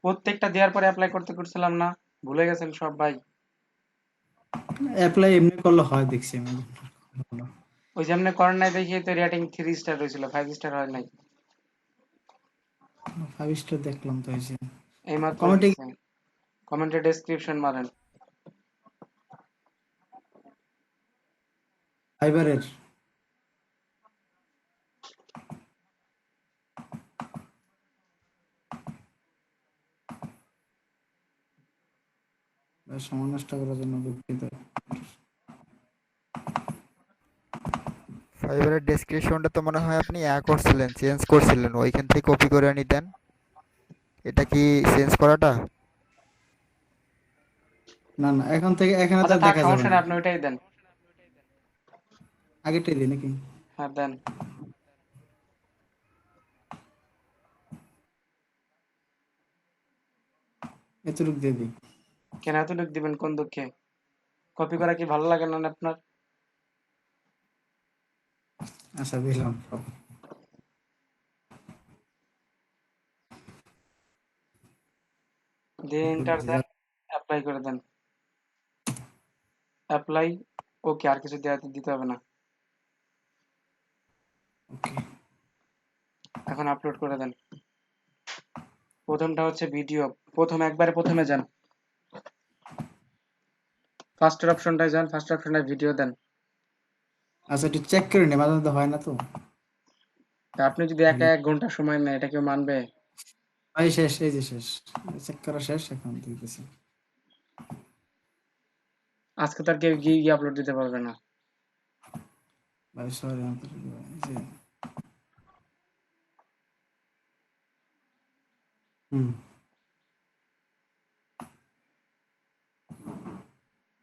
প্রত্যেকটা দেওয়ার পরে অ্যাপ্লাই করতে করছিলাম না, ভুলে গেছেন সব ভাই। অ্যাপ্লাই এমনি করলে হয় দেখছি আমি। ওই যে আপনি করেন নাই দেখিয়ে তো রেটিং 3 স্টার হয়েছিল, 5 স্টার হয় নাই। 5 স্টার দেখলাম তো এই যে এইমাত্র কমেন্টে দিচ্ছে, কমেন্টে ডেসক্রিপশন মারেন। ফাইবারের সময় নষ্ট করার জন্য দুঃখিত। ফাইবারের ডেসক্রিপশনটা তো মনে হয় আপনি করছিলেন, চেঞ্জ করছিলেন, ওইখান থেকে কপি করে নিতেন। এটা কি চেঞ্জ করাটা? না না, এখন থেকে এখানে তো আচ্ছা আর থাক, দেখা যাবে সমস্যা না। নেই, আপনি ওইটাই দেন। আগেরটাই দিই নাকি? হ্যাঁ দেন। এতটুক দিয়ে দিই। কেন এতটুকু দিবেন কোন দুঃখে? কপি করা কি ভালো লাগে না আপনার? আচ্ছা দিলাম সব। দিয়ে এন্টার দেন, অ্যাপ্লাই করে দেন। অ্যাপ্লাই, ওকে, আর কিছু দিতে হবে না। এখন আপলোড করে দেন। প্রথমটা হচ্ছে ভিডিও, প্রথমে যান, ফার্স্টের অপশনটায় যান, ফার্স্ট অপশনটায় ভিডিও দেন। আচ্ছা একটু চেক করে নি, মাঝে মধ্যে হয় না তো। তা আপনি যদি একা 1 ঘন্টা সময় নেয়, এটা কেউ মানবে? ভাই শেষ, এই যে শেষ, চেক করা শেষ, এখন দিতেছি। আজকে তার কেউ গিয়ে আপলোড দিতে পারবে না। ভাই সরি, জি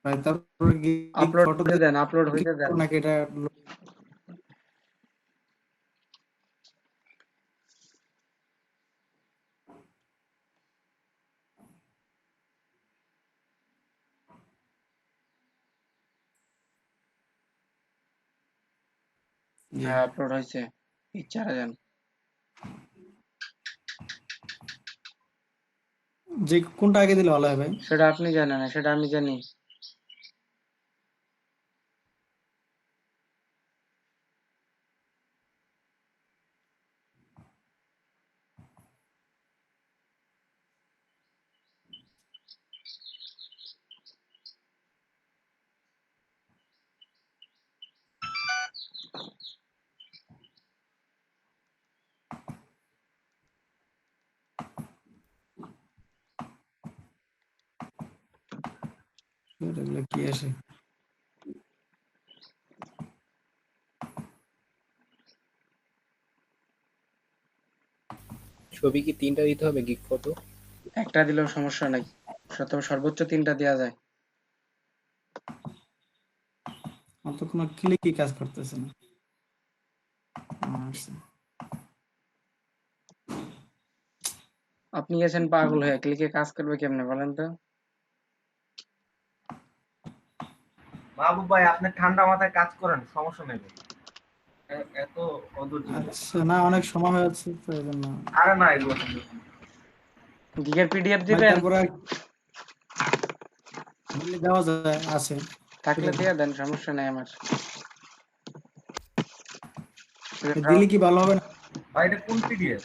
ভাই তারপর আপলোড ফটো করে দেন, আপলোড হইতে দেন। নাকি এটা হ্যাঁ আপলোড হয়েছে, ইচ্ছারা যান। যে কোনটা আগে দিলে ভালো হয় ভাই? সেটা আপনি জানেন না, সেটা আমি জানি। এগুলো কি আসে? ছবি কি 3টা দিতে হবে গিগ ফটো? একটা দিলেও সমস্যা নাই, সর্বোচ্চ 3টা দেওয়া যায়। অত কোনো ক্লিকই কাজ করতেছে না। আচ্ছা। আপনি গেছেন পাগল হয়ে, ক্লিকে কাজ করবে কেমনে বলেন তো? মাহবুব ভাই আপনি ঠান্ডা মাথায় কাজ করেন, সমস্যা নেই ভাই। এত অধৈর্য না। আচ্ছা না, অনেক সময় হয়ে যাচ্ছে তো এই জন্য। আরে না, এগুলো গিগের পিডিএফ ভাই দিবেন? তারপরে দেওয়া যায়, আছে থাকলে দিয়ে দেন, সমস্যা নেই আমার। দিলে কি ভালো হবে না? ভাই এটা কোন পিডিএফ?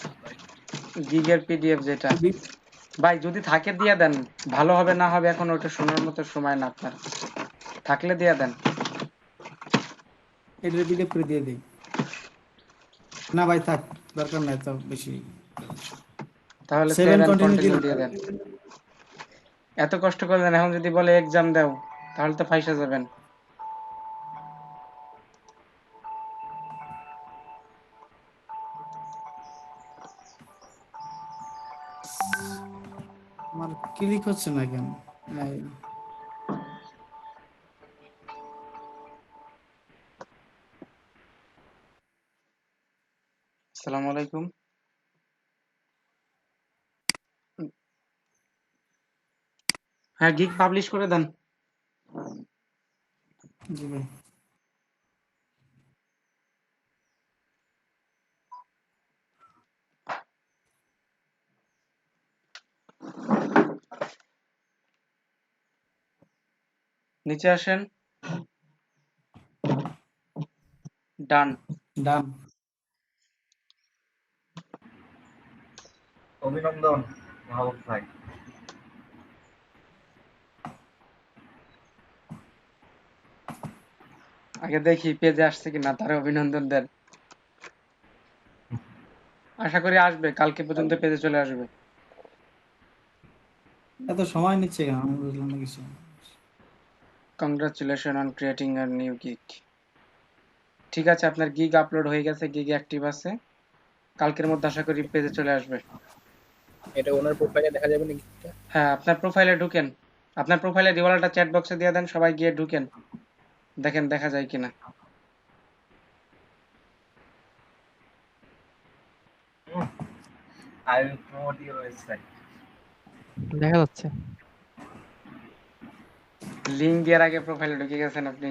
গিগের পিডিএফ যেটা ভাই, যদি থাকে দিয়ে দেন, ভালো হবে না হবে এখন ওটা শোনার মতো সময় না আপনার, থাকলে দিয়ে দেন। এটার পিডিএফ করে দিয়ে দিই। না ভাই থাক, দরকার নাই তো বেশি। তাহলে 7 সেভ এন্ড কন্টিনিউ কন্টিনিউ দিয়ে দেন। এত কষ্ট করলেন, এখন যদি বলে এক্সাম দাও, তাহলে তো ফাইসা যাবেন। আমার ক্লিক হচ্ছে না কেন? আসসালামু আলাইকুম। হ্যাঁ গিগ পাবলিশ করে দেন। জি ভাই। নিচে আসেন। ডান। ডান। অভিনন্দন মাহবুব ভাই। আগে দেখি পেজে আসছে কিনা, তারে অভিনন্দন দেন। আশা করি আসবে, কালকে পর্যন্ত পেজে চলে আসবে। এত সময় নিচ্ছে কেন আমি বুঝলাম না কিছু। Congratulation on creating a new gig. ঠিক আছে, আপনার গিগ আপলোড হয়ে গেছে, গিগ অ্যাক্টিভ আছে, কালকের মধ্যে আশা করি পেজে চলে আসবে। এটা ওনার প্রোফাইলে দেখা যাবে নাকি? হ্যাঁ, আপনার প্রোফাইলে ঢুকেন, আপনার প্রোফাইলে রিওয়ালটা চ্যাট বক্সে দিয়ে দেন, সবাই গিয়ে ঢুকেন, দেখেন দেখা যায় কিনা। I will promote your website. দেখা যাচ্ছে। লিংক দেওয়ার আগে প্রোফাইলে ঢুকে গেছেন আপনি।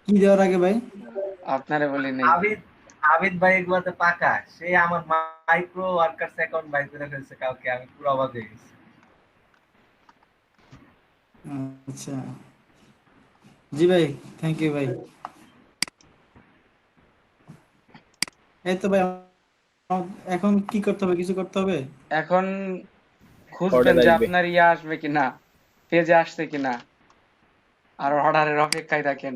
কি দেওয়ার আগে ভাই? আপনারে বলি নাই। আবিদ ভাই এগুলাতে পাকা, সে আমার মাইক্রো ওয়ার্কার্স অ্যাকাউন্ট বাই করে ফেলছে কালকে, আমি পুরো অবাক হয়ে গেছি। আচ্ছা জি ভাই, থ্যাংক ইউ ভাই। এই তো ভাই, এখন কি করতে হবে? কিছু করতে হবে? এখন খুঁজবেন যে আপনার ইয়া আসবে কিনা, পেজে আসছে কিনা, আর অর্ডারের অপেক্ষায় থাকেন।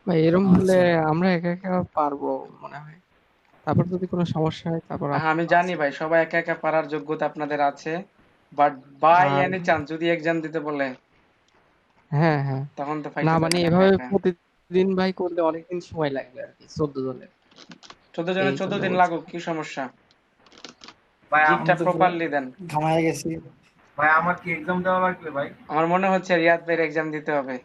ভাই এরকম হলে আমরা একা একা পারবো মনে হয়, তারপর যদি কোনো সমস্যা হয় তারপর হ্যাঁ আমি জানি ভাই, সবাই একা একা পারার যোগ্যতা আপনাদের আছে, বাট বাই এনি চান্স যদি এক্সাম দিতে বলে হ্যাঁ হ্যাঁ, তখন তো না ফাইটে মানে যাবেন একা এভাবে একা। প্রতিদিন ভাই করলে অনেকদিন সময় লাগবে আর কি, 14 জনের। 14 জনের 14 দিন লাগুক, কি সমস্যা? ভাই গিগটা প্রপারলি দেন। ঘামায় গেছি ভাই, আমার কি এক্সাম দেওয়া লাগবে ভাই? আমার মনে হচ্ছে রিয়াদ ভাইয়ের এক্সাম দিতে হবে।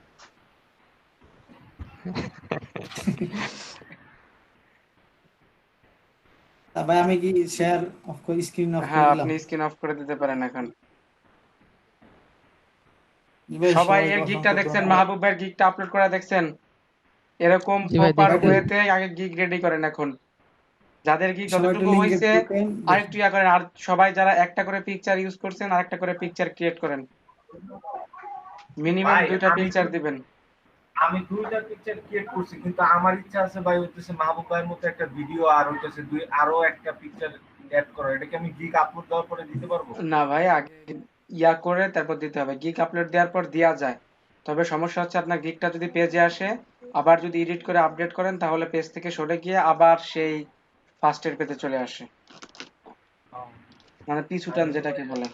ভাই আমি কি শেয়ার অফ করে স্ক্রিন অফ করে হ্যাঁ দিলাম? আপনি স্ক্রিন অফ করে দিতে পারেন এখন। ভাই সবাই এর সবাইকে গিগটা অসংখ্য দেখছেন, ধন্যবাদ। মাহবুব ভাইয়ের গিগটা আপলোড করা দেখছেন? এরকম জি ভাই, প্রপার দেখছি। ওয়েতে আগে গিগ রেডি করেন এখন। যাদের গিগ সবাই একটু যতটুকু লিংকে হয়েছে ঢুকেন। আরেকটু ইয়া করেন, আর সবাই যারা একটা করে পিকচার ইউজ করছেন আরেকটা করে পিকচার ক্রিয়েট করেন, মিনিমাম ভাই 2টা পিকচার দিবেন। আমি 2টা পিকচার ক্রিয়েট করছি, কিন্তু আমার ইচ্ছা আছে ভাই হইতেছে মাহবুব ভাইয়ের মতো একটা ভিডিও আর হইতেছে আরো একটা পিকচার অ্যাড করা। এটা কি আমি গিগ আপলোড দেওয়ার পরে দিতে পারবো? না ভাই, আগে ইয়া করে তারপর দিতে হবে। গিগ আপলোড দেওয়ার পর দেওয়া যায়, তবে সমস্যা হচ্ছে আপনার গিগটা যদি পেজে আসে, আবার যদি এডিট করে আপডেট করেন তাহলে পেজ থেকে সরে গিয়ে আবার সেই ফার্স্টের পেজে চলে আসে, মানে পিছুটান যেটাকে বলে।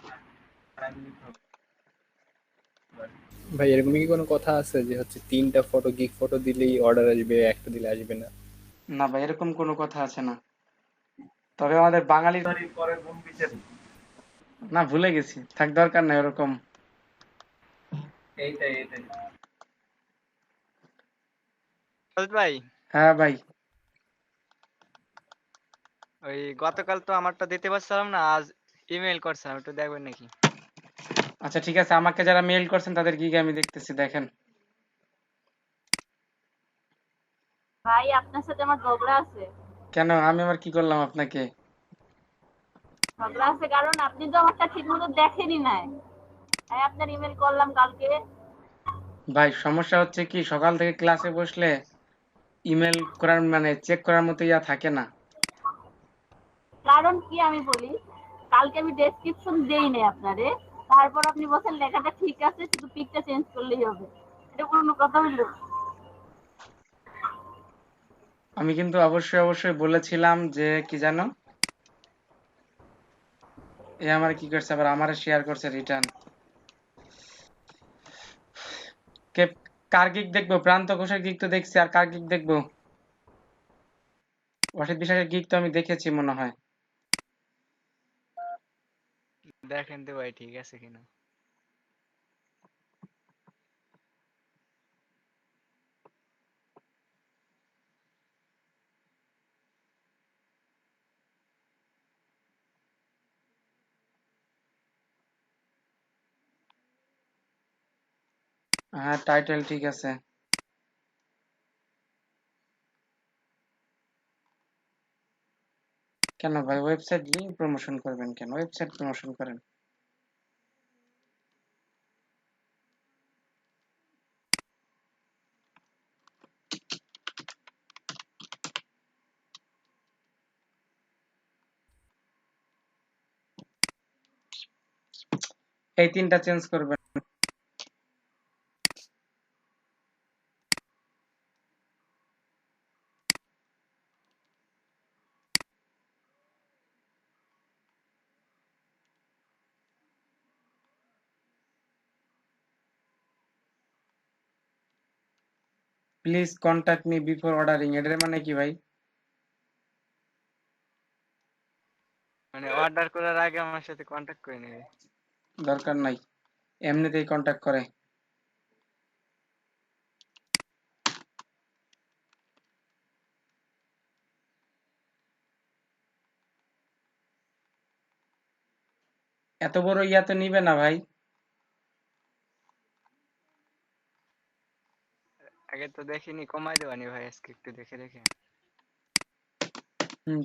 ভাই এরকম কি কোনো কথা আছে যে হচ্ছে 3টা ফটো গিগ ফটো দিলেই অর্ডার আসবে, একটা দিলে আসবে না? না ভাই, এরকম কোনো কথা আছে না, তবে আমাদের বাঙালির পরের কোন বিচারি? না ভুলে গেছি, থাক দরকার নাই ওরকম। এইটাই। ভাই হ্যাঁ ভাই, ওই গতকাল তো আমারটা দিতে পারছিলাম না, আজ ইমেল করছিলাম, একটু দেখবেন নাকি? আচ্ছা ঠিক আছে, আমাকে যারা মেইল করছেন তাদের গিগ আমি দেখতেছি, দেখেন। ভাই আপনার সাথে আমার ঝগড়া আছে। কেন, আমি আবার কি করলাম আপনাকে? ঝগড়া আছে কারণ আপনি তো আমারটা ঠিক মতো দেখেনই নাই। আমি আপনার ইমেল করলাম কালকে। ভাই সমস্যা হচ্ছে কি, সকাল থেকে ক্লাসে বসলে ইমেল করার মানে চেক করার মতো ইয়া থাকে না। কারণ কি আমি বলি, কালকে আমি ডেসক্রিপশন দেই নাই আপনারে, তারপর আপনি বলেন লেখাটা ঠিক আছে, শুধু পিকটা চেঞ্জ করলেই হবে। এটা কোনো কথা হলো? আমি কিন্তু অবশ্যই বলেছিলাম যে কি জানো, এ আমার কি করছে, আবার আমারে শেয়ার করছে রিটার্ন। কে কার গিগ দেখবো? প্রান্ত ঘোষের গিগ তো দেখছি, আর কার গিগ দেখবো? অসিত বিশ্বাসের গিগ তো আমি দেখেছি মনে হয়। দেখেন তো ভাই ঠিক আছে কিনা। হ্যাঁ টাইটেল ঠিক আছে। কেন ভাই ওয়েবসাইট লিংক প্রমোশন করবেন কেন? ওয়েবসাইট প্রমোশন করেন। এই তিনটা চেঞ্জ করবেন। Please contact me before ordering, এটার মানে কি ভাই? মানে অর্ডার করার আগে আমার সাথে কন্টাক্ট করে নেবে। দরকার নাই, এমনিতেই কন্টাক্ট করে। এত বড় ইয়া তো নিবে না ভাই। আগে তো দেখিনি, কমাই দেবানি ভাই আজকে একটু দেখে দেখে।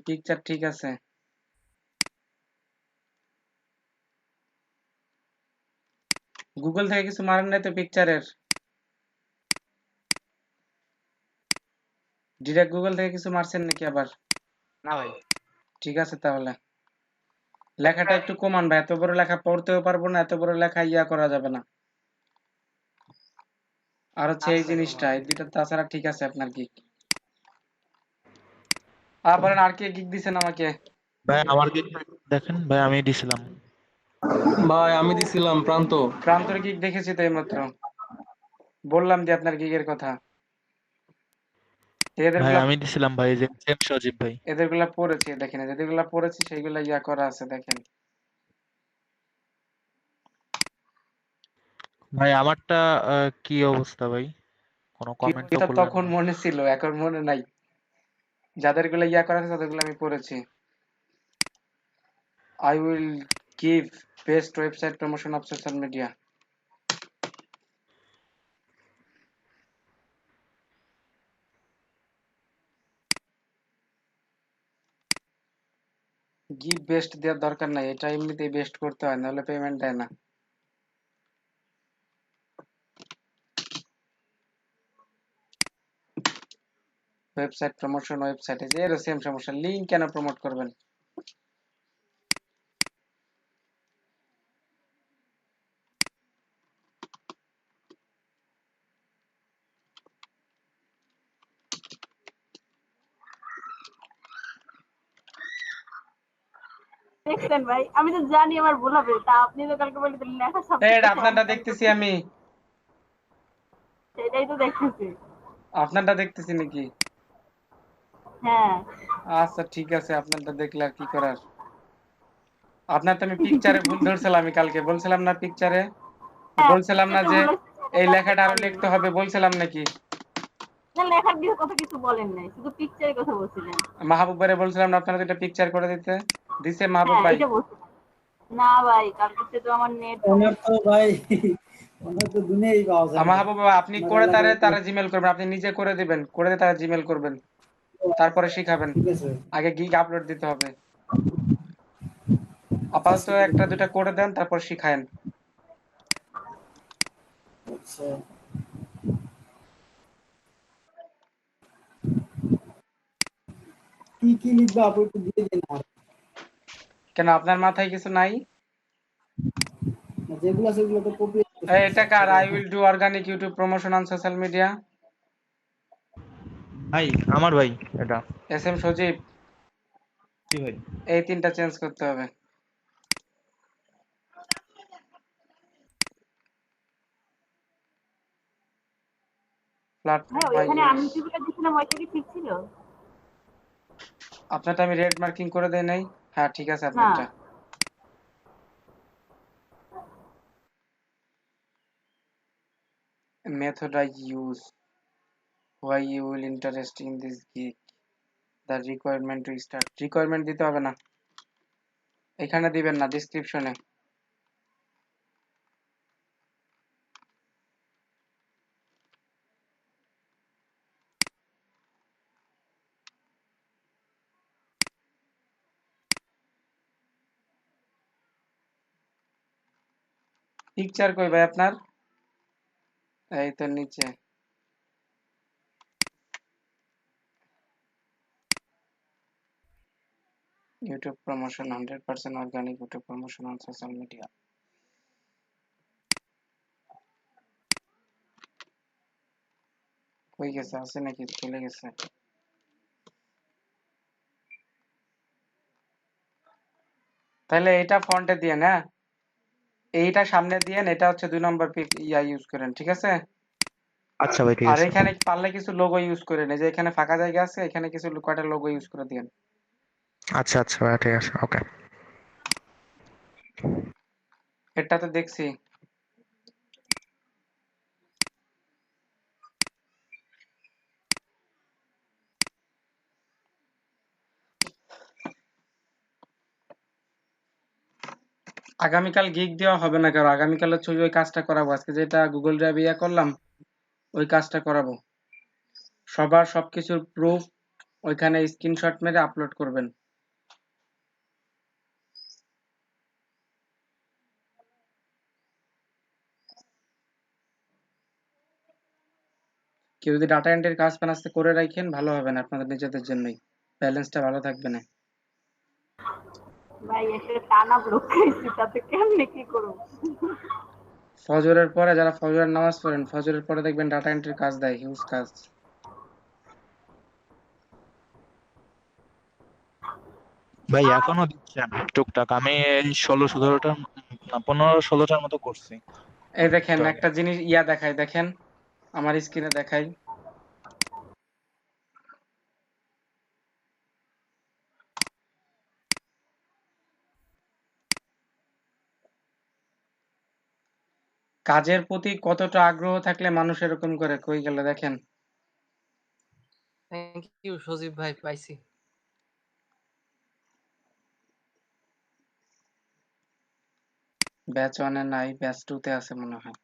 পিকচার ঠিক আছে। গুগল থেকে কিছু মারেন নাই তো পিকচারের? ডিরেক্ট গুগল থেকে কিছু মারছেন নাকি আবার? না ভাই। ঠিক আছে তাহলে। লেখাটা একটু কমান ভাই, এত বড় লেখা পড়তেও পারবো না, এত বড় লেখা ইয়া করা যাবে না। আর হচ্ছে এই জিনিসটা, এই দুইটা তাছাড়া ঠিক আছে আপনার গিগ। বলেন আর কে গিগ দিছেন আমাকে? ভাই আমার গিগ দেখেন ভাই, আমি দিছিলাম। ভাই আমি দিছিলাম প্রান্ত। প্রান্তর গিগ দেখেছি তো এইমাত্র, বললাম যে আপনার গিগের কথা। ভাই আমি দিছিলাম ভাই, যে সেম সজীব ভাই। এদেরগুলা পড়েছি, দেখেন যেগুলা পড়েছি সেইগুলা ইয়া করা আছে দেখেন। ভাই আমারটা কি অবস্থা ভাই? কোনো কমেন্ট তো করলেন তখন না। মনে ছিল, এখন মনে নাই। যাদেরগুলো ইয়া করা আছে তাদেরগুলো আমি পড়েছি। I will give best website promotion of social media. Give best দেওয়ার দরকার নাই, এটা এমনিতেই বেস্ট করতে হয়, নাহলে পেমেন্ট দেয় না। ওয়েবসাইট প্রমোশন, ওয়েবসাইটে যে এর সেম সমস্যা, লিংক কেন প্রমোট করবেন? দেখছেন ভাই, আমি তো জানি আমার ভুল হবে, তা আপনি তো কালকে বলে দিলেন লেখা এটা আপনারটা দেখতেছি আমি। সেটাই তো দেখতেছি। আপনারটা দেখতেছি নাকি? হ্যাঁ। আচ্ছা ঠিক আছে, আপনারটা দেখলে আর কি করার। আপনার তো আমি পিকচারে ভুল ধরছিলাম, আমি কালকে বলছিলাম না পিকচারে, বলছিলাম না যে এই লেখাটা আরো লিখতে হবে, বলছিলাম নাকি? না, লেখার কথা কিছু বলেন নাই, শুধু পিকচারের কথা বলছিলেন। মাহবুব ভাইরে বলছিলাম না আপনারা দুটো পিকচার করে দিতে, দিছে মাহবুব হ্যাঁ ভাই? এটা বলছি। না ভাই, কালকে তো আমার নেট ওনার তো ভাই ওনার তো দুনিয়াই পাওয়া যায় না। মাহবুব ভাই আপনি করে তারা জিমেল করবেন, আপনি নিজে করে দিবেন, করে দিয়ে তারা জিমেল করবেন, তারপরে শিখাবেন। ঠিক আছে। আগে গিগ আপলোড দিতে হবে। আপাতত একটা দুটা করে দেন, তারপর শিখায়েন। আচ্ছা কি কি লিখবে আপনি একটু দিয়ে দিন। আর কেন আপনার মাথায় কিছু নাই? যেগুলো সেগুলো তো কপি। এটা কার? I will do organic YouTube promotion on social media. ভাই আমার ভাই এটা। এস এম সজীব। জি ভাই। এই তিনটা চেঞ্জ করতে হবে। হ্যাঁ, ওইখানে আমি যেগুলো দিছিলাম ওইটা কি ঠিক ছিল? আপনারটা আমি রেড মার্কিং করে দেই নাই? হ্যাঁ ঠিক আছে না। আপনারটা। Method I use, why you will interest in this gig, the requirement to start. Requirement দিতে হবে না, এখানে দিবেন না, ডেসক্রিপশনে। পিকচার কই ভাই আপনার? এই তো নিচে। YouTube promotion, 100% organic YouTube promotion on social media. কই গেছে, আছে নাকি, চলে গেছে। তাহলে এটা ফন্টে দিয়ে না, এইটা সামনে দিয়ে এটা হচ্ছে 2 নম্বর পিক ইয়া ইউজ করেন, ঠিক আছে? আচ্ছা ভাই, ঠিক আর আছে। এখানে পারলে কিছু লোগো ইউজ করেন, এই যে এখানে ফাঁকা জায়গা আছে, এখানে কিছু কয়টা লোগো ইউজ করে দিয়েন। আচ্ছা আচ্ছা ভাই, ঠিক আছে, ওকে। এটা তো দেখছি। আগামীকাল গিগ দেওয়া হবে না, কারণ আগামীকাল হচ্ছে ওই কাজটা করাবো, আজকে যেটা গুগল ড্রাইভ ইয়া করলাম ওই কাজটা করাবো। সবার সবকিছুর প্রুফ ওইখানে স্ক্রিনশট মেরে আপলোড করবেন। কেউ যদি ডাটা এন্ট্রির কাজ পান আজকে করে রাখেন, ভালো হবে না আপনাদের নিজেদের জন্যই, ব্যালেন্সটা ভালো থাকবে না। ভাই এসে টানা ব্লক খাইছি, তাতে কেমনে কি করব? ফজরের পরে যারা ফজরের নামাজ পড়েন, ফজরের পরে দেখবেন ডাটা এন্ট্রির কাজ দেয়, হিউজ কাজ। ভাই এখনো দিচ্ছেন টুকটাক, আমি এই 16-17টা, না 15-16টার মতো করছি। এই দেখেন একটা জিনিস ইয়া দেখাই, দেখেন আমার স্ক্রিনে দেখাই। কাজের প্রতি কতটা আগ্রহ থাকলে মানুষ এরকম করে, কই গেল দেখেন। থ্যাংক ইউ সজীব ভাই, পাইছি। ব্যাচ 1 এ নাই, ব্যাচ 2 তে আছে মনে হয়।